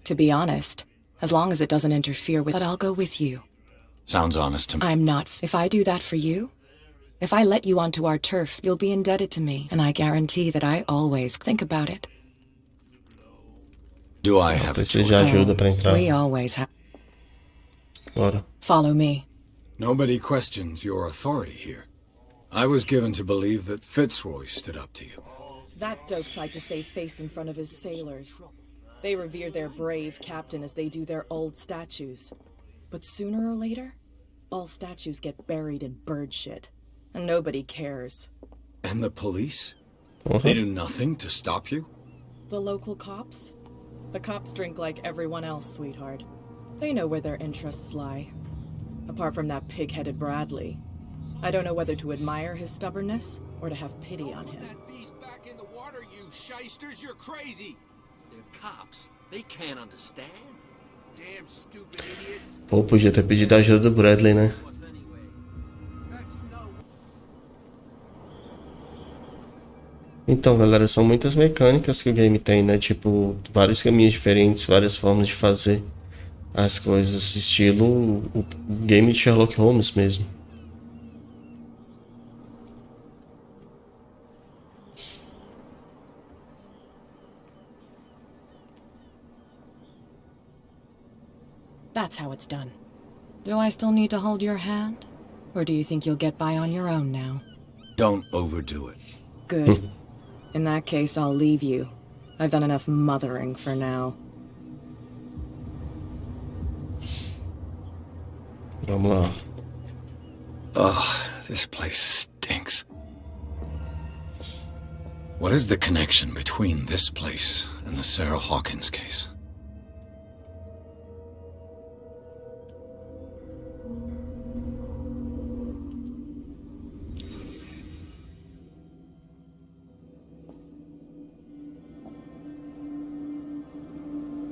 to be honest, as long as it doesn't interfere with... But I'll go with you. Sounds honest to me. I'm not... If I do that for you, if I let you onto our turf, you'll be indebted to me, and I guarantee that I always think about it. Do I have a Preciso de ajuda para entrar. We always have. Bora. Follow me. Nobody questions your authority here. I was given to believe that Fitzroy stood up to you. That dope tried to save face in front of his sailors. They revere their brave captain as they do their old statues. But sooner or later, all statues get buried in bird shit. And nobody cares. And the police? They do nothing to stop you? The local cops? The cops drink like everyone else, sweetheart. They know where their interests lie. Apart from that pig-headed Bradley. I don't know whether to admire his stubbornness or to have pity on him. That beast back in the water, you shysters, you're crazy. They're cops. They can't understand. Damn stupid idiots. Pô, podia ter pedido a ajuda do Bradley, né? Então, galera, são muitas mecânicas que o game tem, né? Tipo, vários caminhos diferentes, várias formas de fazer as coisas, estilo o game de Sherlock Holmes mesmo. That's how it's done. Do I still need to hold your hand? Or do you think you'll get by on your own now? Don't overdo it. Good. In that case, I'll leave you. I've done enough mothering for now. Vamos lá. Ugh, this place stinks. What is the connection between this place and the Sarah Hawkins case?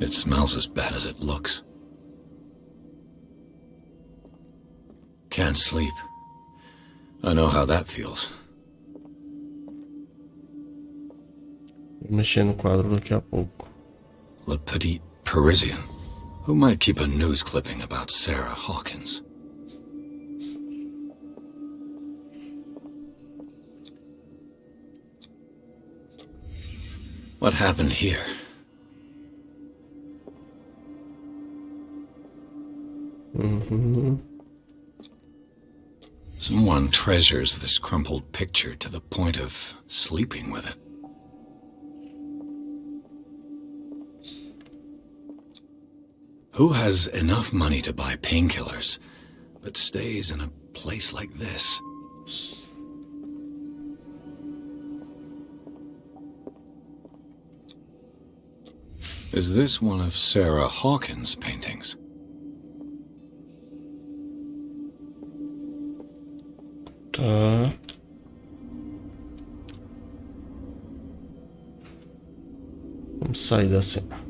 It smells as bad as it looks. Can't sleep. I know how that feels. Vou mexer no quadro daqui a pouco. Le Petit Parisien. Who might keep a news clipping about Sarah Hawkins? What happened here? Someone treasures this crumpled picture to the point of sleeping with it. Who has enough money to buy painkillers, but stays in a place like this? Is this one of Sarah Hawkins' paintings? Tá. Vamos sair da cena.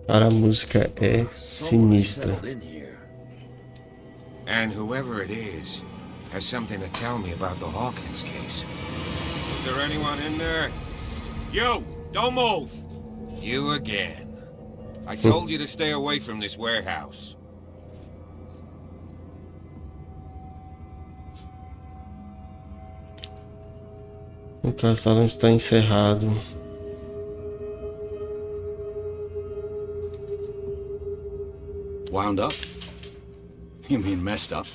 Cara, a música é sinistra. And whoever it is has something to tell me about the Hawkins case. Is there anyone in there? You! Don't move! You again. I told you to stay away from this warehouse. O castelo está encerrado. Wound up? You mean messed up?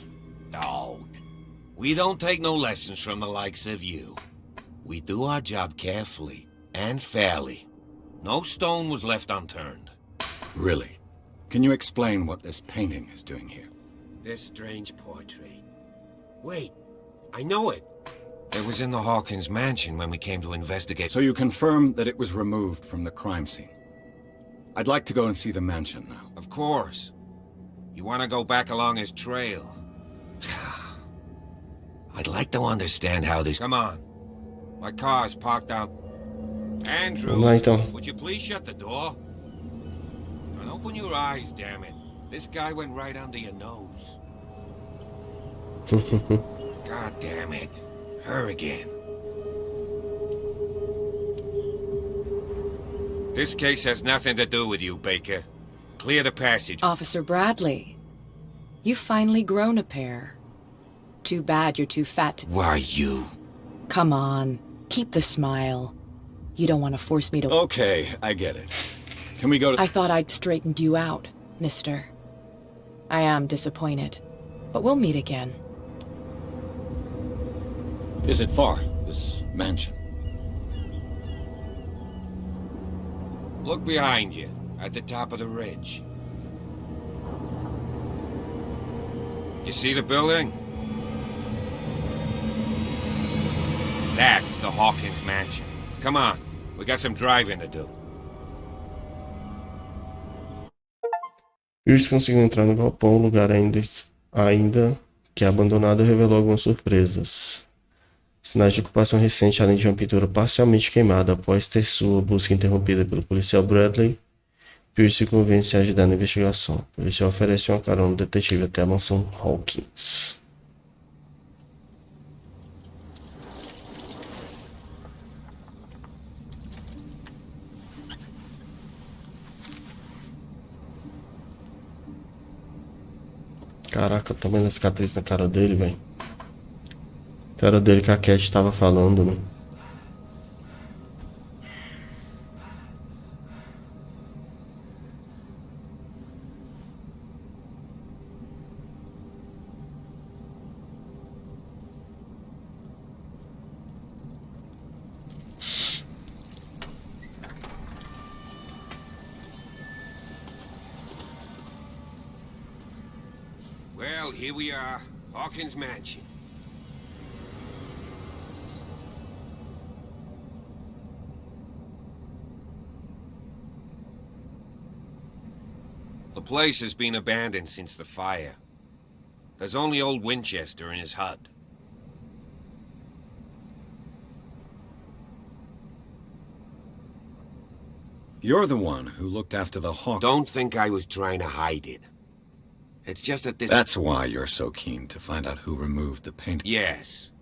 Dog. We don't take no lessons from the likes of you. We do our job carefully and fairly. No stone was left unturned. Really? Can you explain what this painting is doing here? This strange portrait. Wait, I know it. It was in the Hawkins mansion when we came to investigate. So you confirm that it was removed from the crime scene? I'd like to go and see the mansion now. Of course. You want to go back along his trail? I'd like to understand how this... Come on. My car's parked out. Andrew, Vamos lá, então. would you please shut the door? I know Open your eyes, damn it. This guy went right under your nose. God damn it. Her again. This case has nothing to do with you, Baker. Clear the passage. Officer Bradley, you've finally grown a pair. Too bad you're too fat to... Why, you? Come on, keep the smile. You don't want to force me to... Okay, I get it. Can we go to... I thought I'd straightened you out, mister. I am disappointed, but we'll meet again. Is it far, this mansion? Look behind you, at the top of the ridge. You see the building? That's the Hawkins mansion. Come on, we got some driving to do. Pierce conseguiu entrar no galpão, lugar ainda que é abandonado, e revelou algumas surpresas. Sinais de ocupação recente, além de uma pintura parcialmente queimada. Após ter sua busca interrompida pelo policial Bradley, Pierce se convence a ajudar na investigação. O policial oferece uma carona ao detetive até a mansão Hawkins. Caraca, o tamanho da cicatriz na cara dele, velho. Era dele que a Cat estava falando, né? Well, here we are, Hawkins Mansion. The place has been abandoned since the fire. There's only old Winchester in his hut. You're the one who looked after the Hawk. Don't think I was trying to hide it. It's just that this... That's why you're so keen to find out who removed the paint. Yes.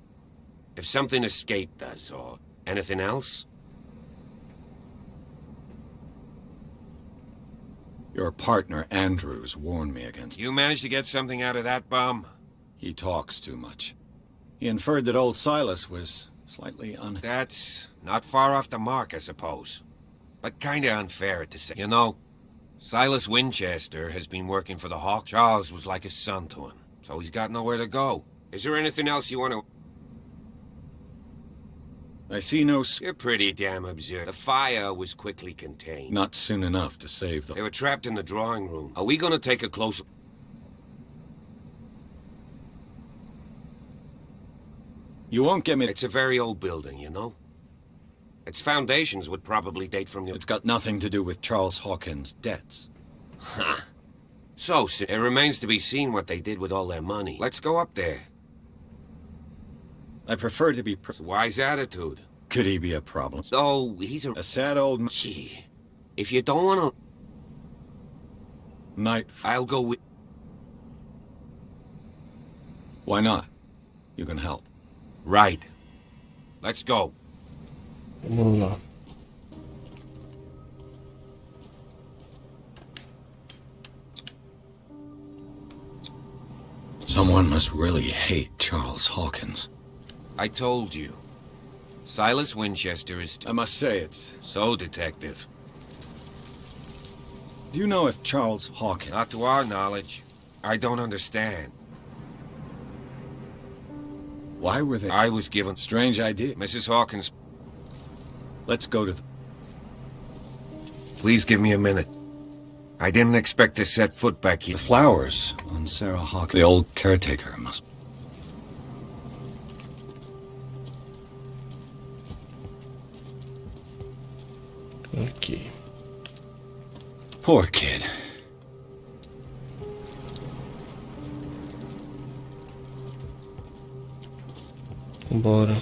If something escaped us, or anything else? Your partner, Andrews, warned me against... You managed to get something out of that bum? He talks too much. He inferred that old Silas was slightly That's not far off the mark, I suppose. But kinda unfair to say. You know, Silas Winchester has been working for the Hawk. Charles was like a son to him, so he's got nowhere to go. Is there anything else you want to... I see no... You're pretty damn observant. The fire was quickly contained. Not soon enough to save them. They were trapped in the drawing room. Are we gonna take a closer... You won't get me... It's a very old building, you know? Its foundations would probably date from the... It's got nothing to do with Charles Hawkins' debts. Huh. So, it remains to be seen what they did with all their money. Let's go up there. I prefer to be... It's a wise attitude. Could he be a problem? Oh, he's a sad old man. Gee, if you don't want to... Night. I'll go with... Why not? You can help. Right. Let's go. Vamos lá. Someone must really hate Charles Hawkins. I told you. Silas Winchester is... I must say it's... So, Detective. Do you know if Charles Hawkins... Not to our knowledge. I don't understand. Why were they... I was given... Strange idea. Mrs. Hawkins... Let's go to the... Please give me a minute. I didn't expect to set foot back here. The flowers on Sarah Hawkins. The old caretaker must... Aqui. Poor kid. Vambora.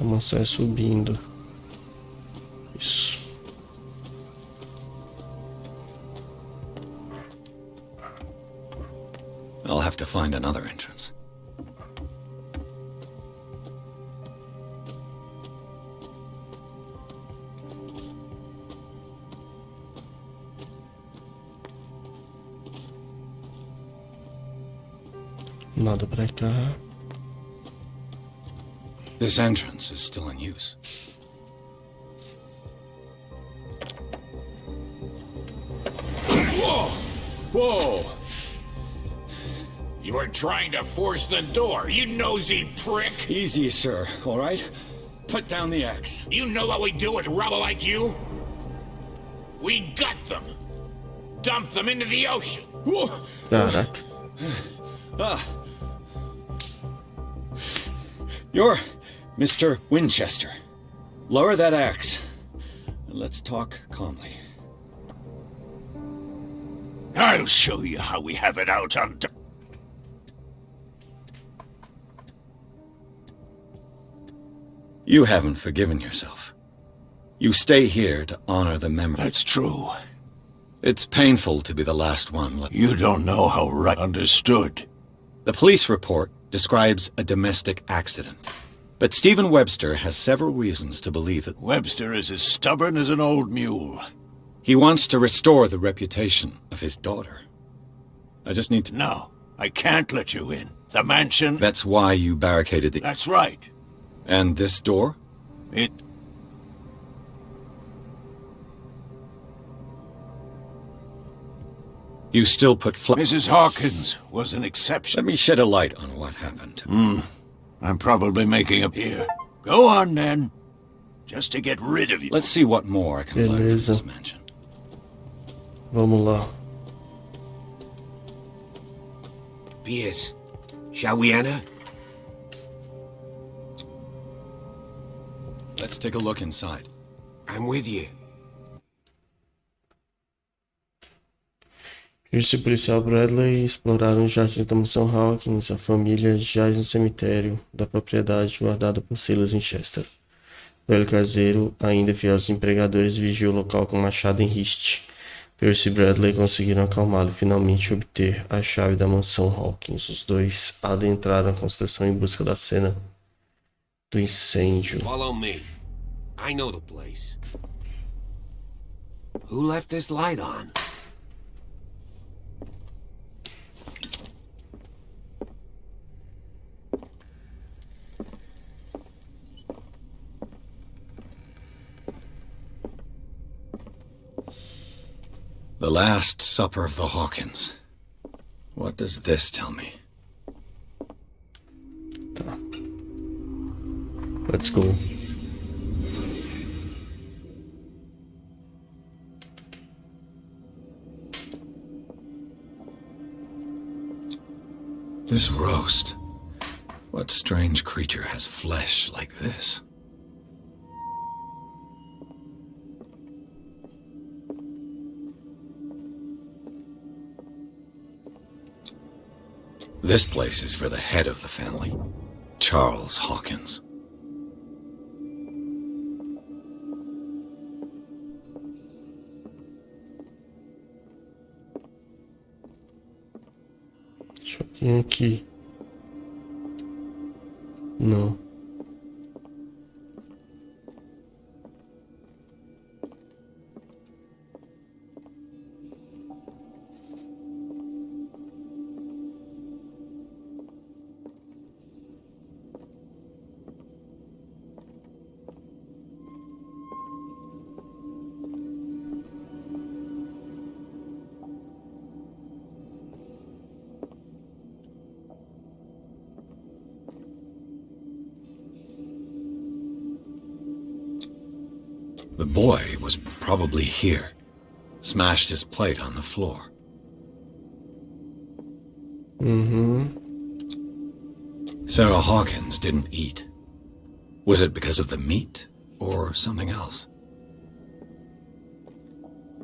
Vamos sair subindo. Isso. I'll have to find another entrance. Nada pra cá. This entrance is still in use. Whoa! Whoa! You were trying to force the door, you nosy prick! Easy, sir, all right? Put down the axe. You know what we do with rubble like you? We gut them! Dump them into the ocean! Caraca. You're Mr. Winchester. Lower that axe. And let's talk calmly. I'll show you how we have it out on... You haven't forgiven yourself. You stay here to honor the memory. That's true. It's painful to be the last one left. You don't know how right understood. The police report describes a domestic accident. But Stephen Webster has several reasons to believe that Webster is as stubborn as an old mule. he wants to restore the reputation of his daughter. I just need to... No, I can't let you in. The mansion... That's why you barricaded the... That's right. And this door? It... You still put Mrs. Hawkins was an exception. Let me shed a light on what happened. I'm probably making up here. Go on, then. Just to get rid of you. Let's see what more I can learn from this mansion. Vamos lá. Pierce, shall we enter? Let's take a look inside. I'm with you. Pierce e o policial Bradley exploraram os jardins da mansão Hawkins. A família jaz no cemitério da propriedade guardada por Silas Winchester. O velho caseiro, ainda fiel aos empregadores, vigia o local com machado em riste. Pierce e Bradley conseguiram acalmá-lo e finalmente obter a chave da mansão Hawkins. Os dois adentraram a construção em busca da cena do incêndio. Follow me. I know the place. Who left this light on? The Last Supper of the Hawkins. What does this tell me? Tá. Let's go. This roast. What strange creature has flesh like this? This place is for the head of the family, Charles Hawkins. Deixa eu vir aqui. Não. The boy was probably here. Smashed his plate on the floor. Sarah Hawkins didn't eat. Was it because of the meat or something else?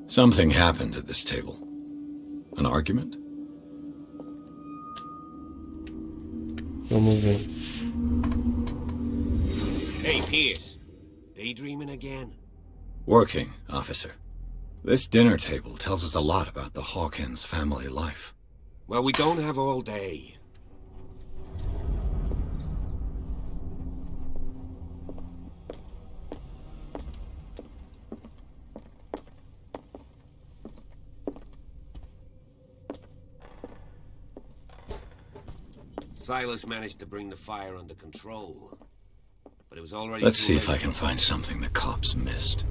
Something happened at this table. An argument? Vamos ver. Hey, Pierce. Daydreaming again? Working, officer. This dinner table tells us a lot about the Hawkins family life. Well, we don't have all day. Silas managed to bring the fire under control, but it was already... Let's see if I can find something the cops missed.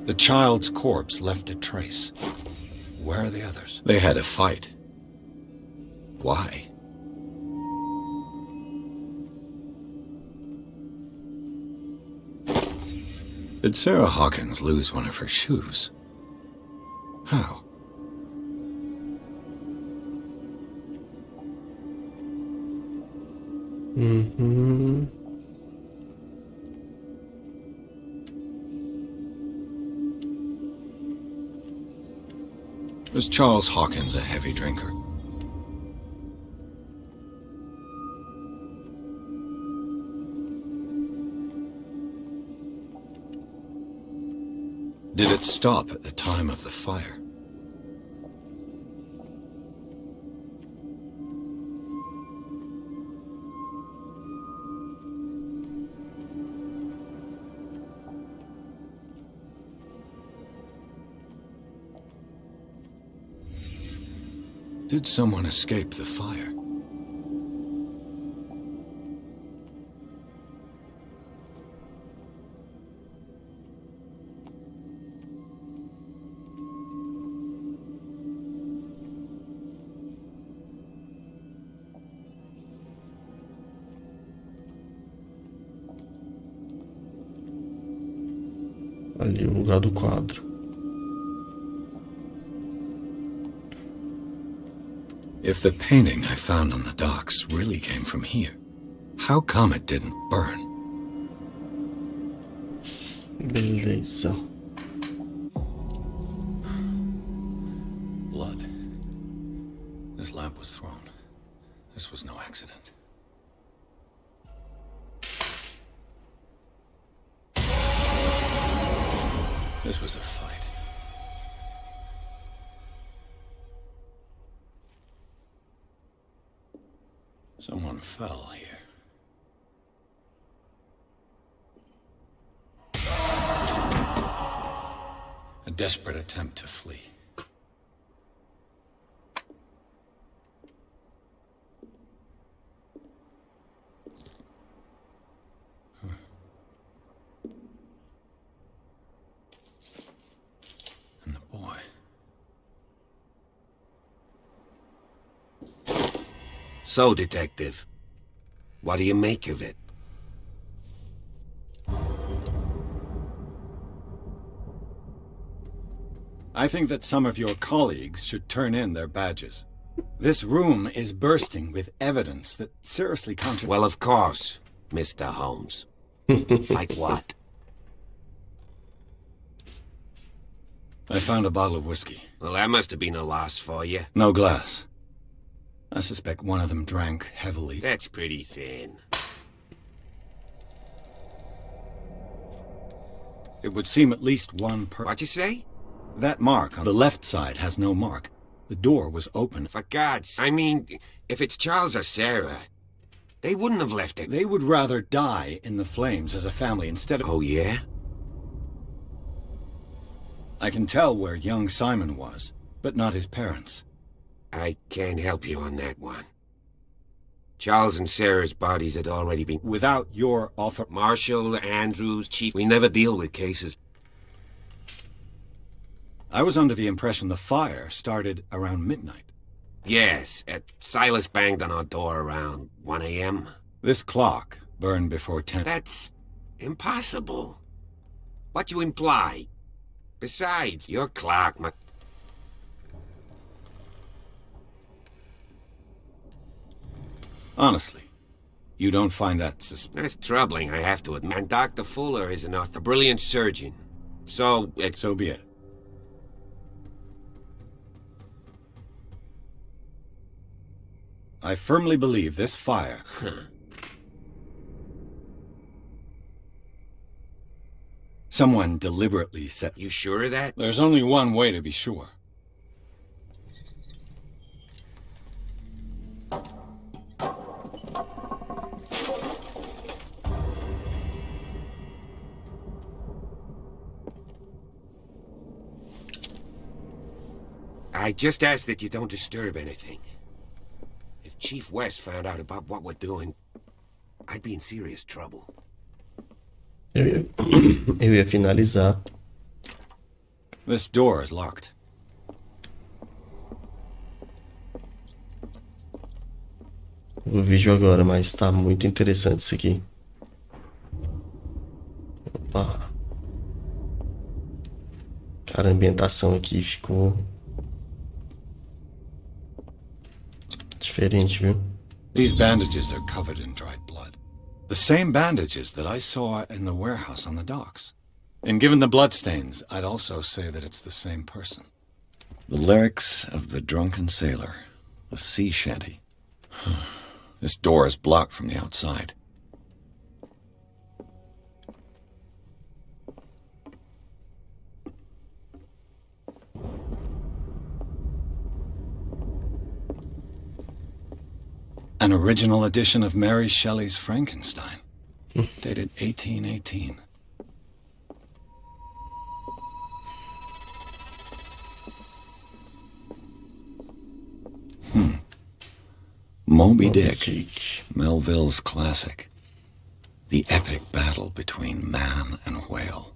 The child's corpse left a trace. Where are the others? They had a fight. Why? Did Sarah Hawkins lose one of her shoes? How? Mm-hmm. Was Charles Hawkins a heavy drinker? Did it stop at the time of the fire? Did someone escape the fire? Ali, o lugar do quadro. If the painting I found on the docks really came from here, how come it didn't burn? Beleza. Blood. This lamp was thrown. This was no accident. This was a fight. Someone fell here. A desperate attempt to flee. And the boy. So, Detective, what do you make of it? I think that some of your colleagues should turn in their badges. This room is bursting with evidence that seriously contradicts... Well, of course, Mr. Holmes. Like what? I found a bottle of whiskey. Well, that must have been a loss for you. No glass. I suspect one of them drank heavily. That's pretty thin. It would seem at least one per... What'd you say? That mark on the left side has no mark. The door was open. For God's... I mean, if it's Charles or Sarah, they wouldn't have left it. They would rather die in the flames as a family instead of... Oh, yeah? I can tell where young Simon was, but not his parents. I can't help you on that one. Charles and Sarah's bodies had already been... Without your offer... Marshall, Andrews, Chief, we never deal with cases. I was under the impression the fire started around midnight. Yes, Silas banged on our door around 1 a.m. This clock burned before 10. That's impossible. What you imply? Besides, your clock must... Honestly, you don't find that suspicious? That's troubling, I have to admit. And Dr. Fuller is a brilliant surgeon. So... So be it. I firmly believe this fire... Someone deliberately set... You sure of that? There's only one way to be sure. I just ask that you don't disturb anything. If Chief West found out about what we're doing, I'd be in serious trouble. Eu ia finalizar. This door is locked. O vídeo agora, mas tá muito interessante isso aqui. Opa. Cara, a ambientação aqui ficou diferente, viu? These bandages are covered in dried blood. The same bandages that I saw in the warehouse on the docks. And given the bloodstains, I'd also say that it's the same person. The lyrics of the drunken sailor. A sea shanty. This door is blocked from the outside. An original edition of Mary Shelley's Frankenstein, dated 1818. Moby Dick, Melville's classic. The epic battle between man and whale.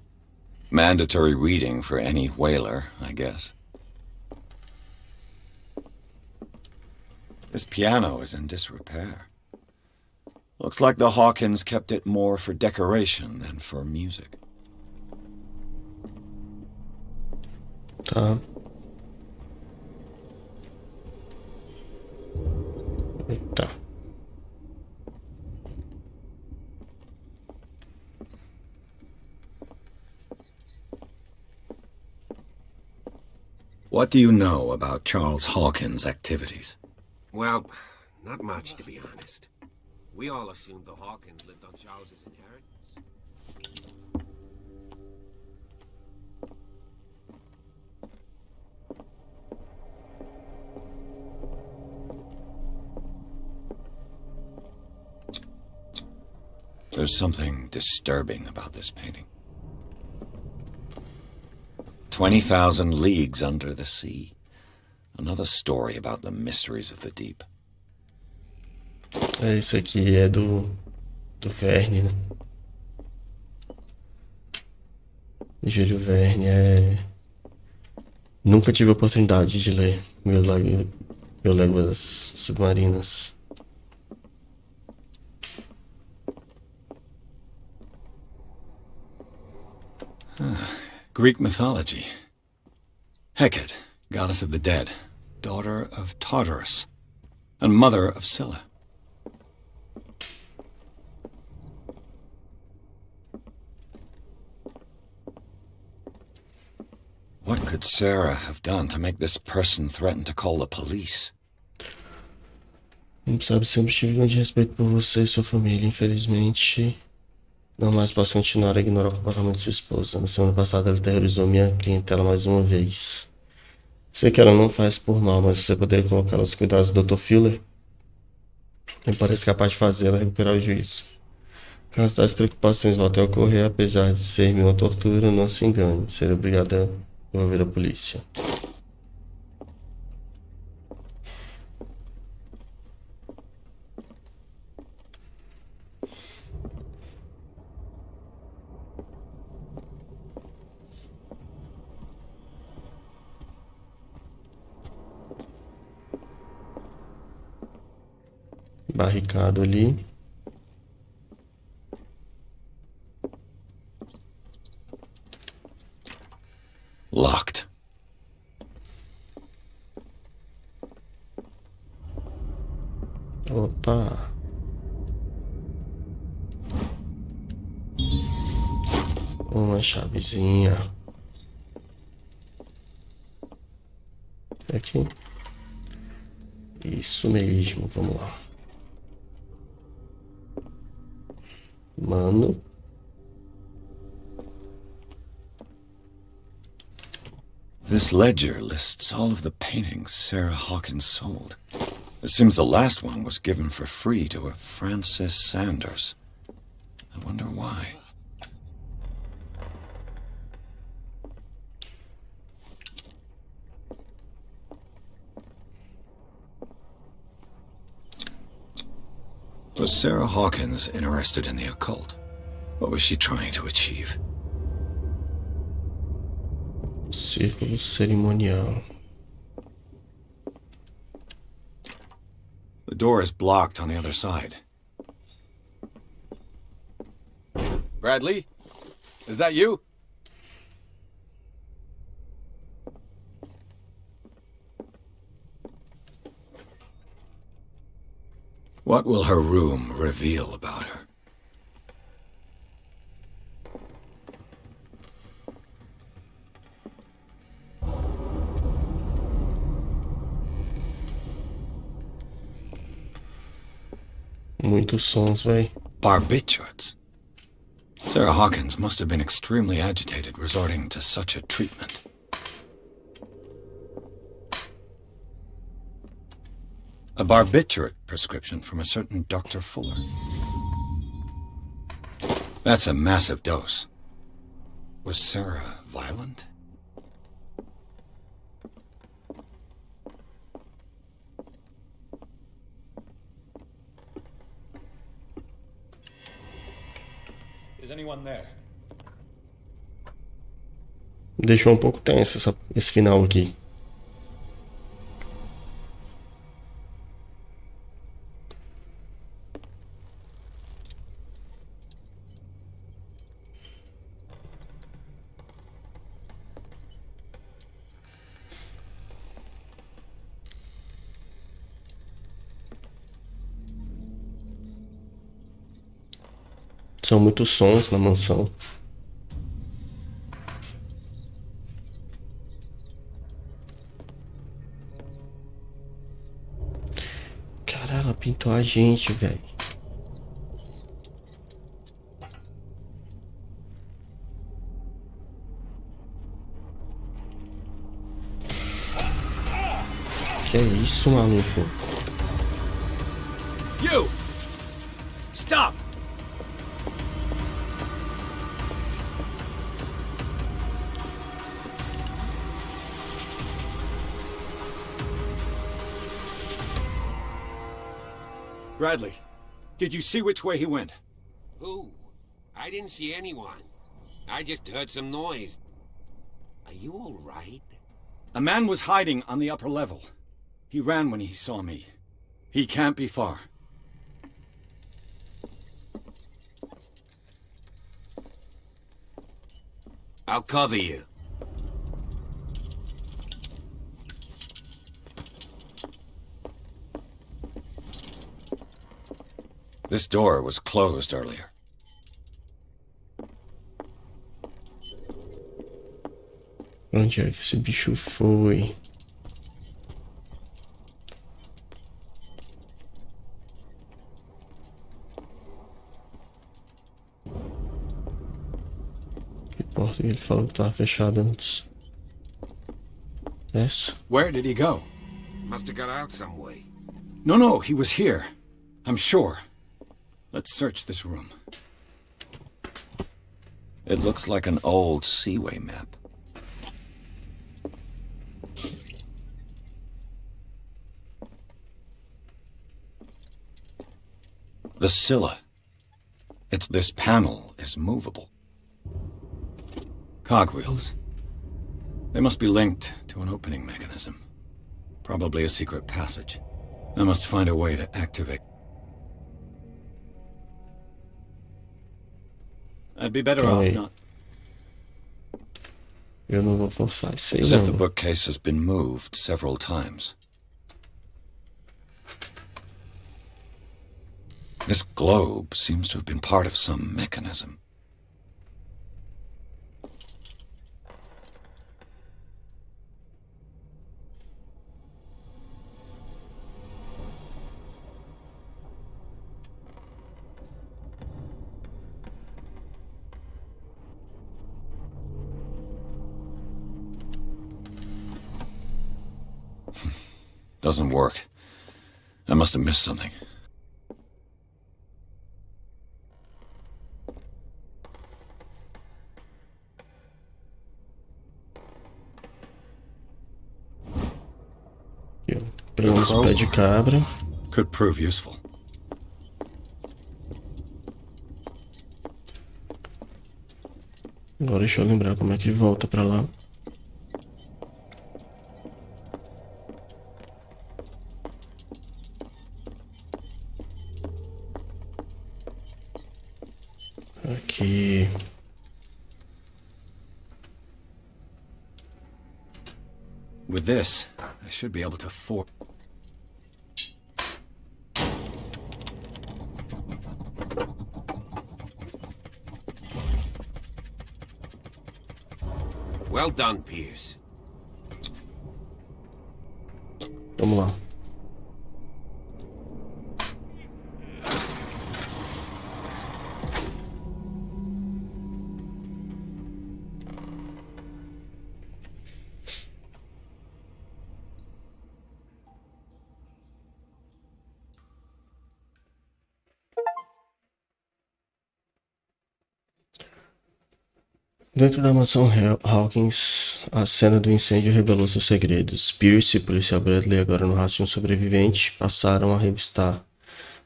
Mandatory reading for any whaler, I guess. This piano is in disrepair. Looks like the Hawkins kept it more for decoration than for music. Tá. Tá. What do you know about Charles Hawkins' activities? Well, not much, to be honest. We all assumed the Hawkins lived on Charles's inheritance. There's something disturbing about this painting. 20,000 leagues under the sea. Another story about the mysteries of the deep. Esse aqui é do Verne, né? Júlio Verne Nunca tive a oportunidade de ler Léguas Submarinas. Greek mythology. Hecate, goddess of the dead, daughter of Tartarus, and mother of Scylla. What could Sarah have done to make this person threaten to call the police? Não sabe, sempre tive grande respeito por você e sua família. Infelizmente, não mais posso continuar a ignorar o comportamento de sua esposa. Na semana passada, ela terrorizou minha clientela mais uma vez. Sei que ela não faz por mal, mas você poderia colocá-la aos cuidados do Dr. Fuller? Ele parece capaz de fazê-la recuperar o juízo. Caso tais preocupações voltem a ocorrer, apesar de ser uma tortura, não se engane. Serei obrigado a envolver a polícia. Barricado ali. Locked. Opa. Uma chavezinha. Aqui. Isso mesmo, vamos lá. Mano. This ledger lists all of the paintings Sarah Hawkins sold. It seems the last one was given for free to a Francis Sanders. I wonder why. Was Sarah Hawkins interested in the occult? What was she trying to achieve? Círculo cerimonial. The door is blocked on the other side. Bradley? Is that you? What will her room reveal about her? Muitos sons, véi. Barbiturates. Sarah Hawkins must have been extremely agitated resorting to such a treatment. A barbiturate prescription from a certain Dr. Fuller. That's a massive dose. Was Sarah violent? Is anyone there? Deixou um pouco tenso esse final aqui. São muitos sons na mansão. Cara, ela pintou a gente, velho. Que é isso, maluco? You! Stop! Bradley, did you see which way he went? Who? I didn't see anyone. I just heard some noise. Are you all right? A man was hiding on the upper level. He ran when he saw me. He can't be far. I'll cover you. This door was closed earlier. Onde é que esse bicho foi? Que porta que ele falou que tava fechada antes? Essa? Where did he go? Must have got out some way. No, he was here. I'm sure. Let's search this room. It looks like an old Seaway map. The Scylla. This panel is movable. Cogwheels. They must be linked to an opening mechanism. Probably a secret passage. I must find a way to activate. I'd be better off not. Eu não vou forçar isso aí, As if não. the bookcase has been moved several times. This globe seems to have been part of some mechanism. Doesn't work. I must have missed something. Pegamos o pé de cabra. Could prove useful. Agora deixa eu lembrar como é que volta pra lá. Aqui. With this, I should be able to Well done, Pierce. Vamos lá. Dentro da mansão Hawkins, a cena do incêndio revelou seus segredos. Pierce e o policial Bradley, agora no rastro de um sobrevivente, passaram a revistar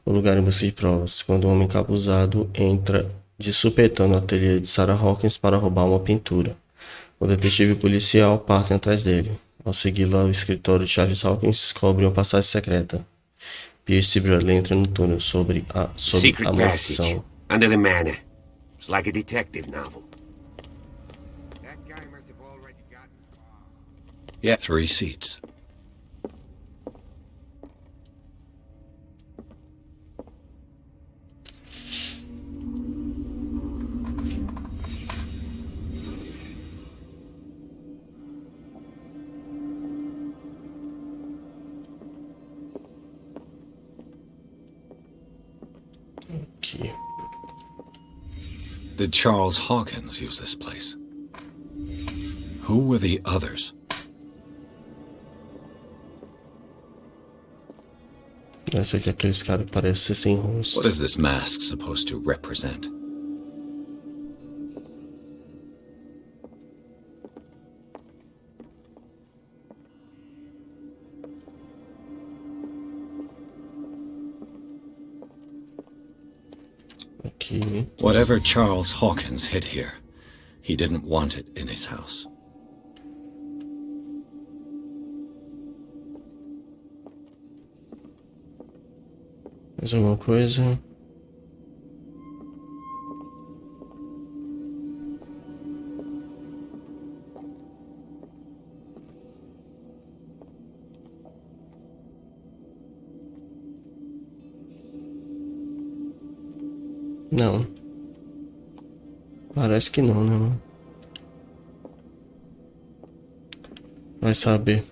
o lugar em busca de provas, quando um homem encapuzado entra de supetão no ateliê de Sarah Hawkins para roubar uma pintura. O detetive e o policial partem atrás dele. Ao segui-lo ao escritório de Charles Hawkins, descobrem uma passagem secreta. Pierce e Bradley entram no túnel sobre a mansão. Under the manor. It's like a detective novel. Yeah, 3 seats. Aqui. Did Charles Hawkins use this place? Who were the others? Esse aqui é aqueles caras que parecem ser sem rosto. What is this mask supposed to represent? Aqui. Whatever Charles Hawkins hid here, he didn't want it in his house. Mais alguma coisa? Não. Parece que não, né, mano? Vai saber.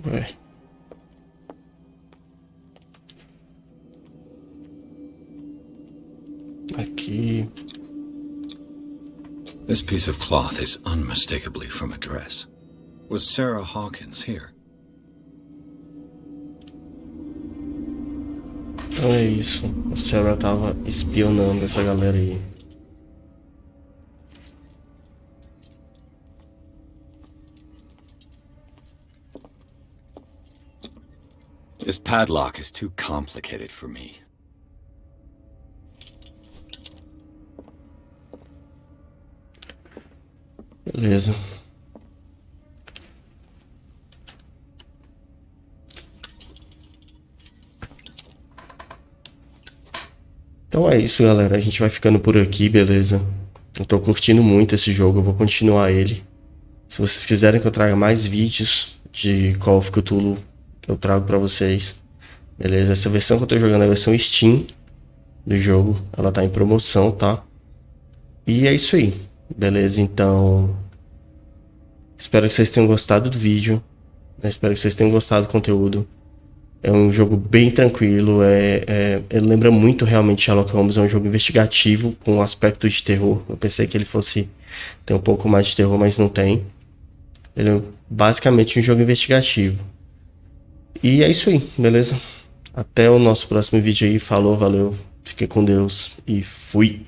Ué. Aqui. This piece of cloth is unmistakably from a dress. Was Sarah Hawkins here? Então é isso. A Sarah tava espionando essa galera aí. This padlock is too complicated for me. Então é isso, galera. A gente vai ficando por aqui, beleza? Eu tô curtindo muito esse jogo, eu vou continuar ele. Se vocês quiserem que eu traga mais vídeos de Call of Cthulhu, eu trago pra vocês. Beleza? Essa versão que eu tô jogando é a versão Steam do jogo. Ela tá em promoção, tá? E é isso aí. Beleza? Então... espero que vocês tenham gostado do vídeo. Espero que vocês tenham gostado do conteúdo. É um jogo bem tranquilo. Ele lembra muito realmente Sherlock Holmes. É um jogo investigativo com um aspecto de terror. Eu pensei que ele fosse ter um pouco mais de terror, mas não tem. Ele é basicamente um jogo investigativo. E é isso aí, beleza? Até o nosso próximo vídeo aí. Falou, valeu. Fiquem com Deus e fui.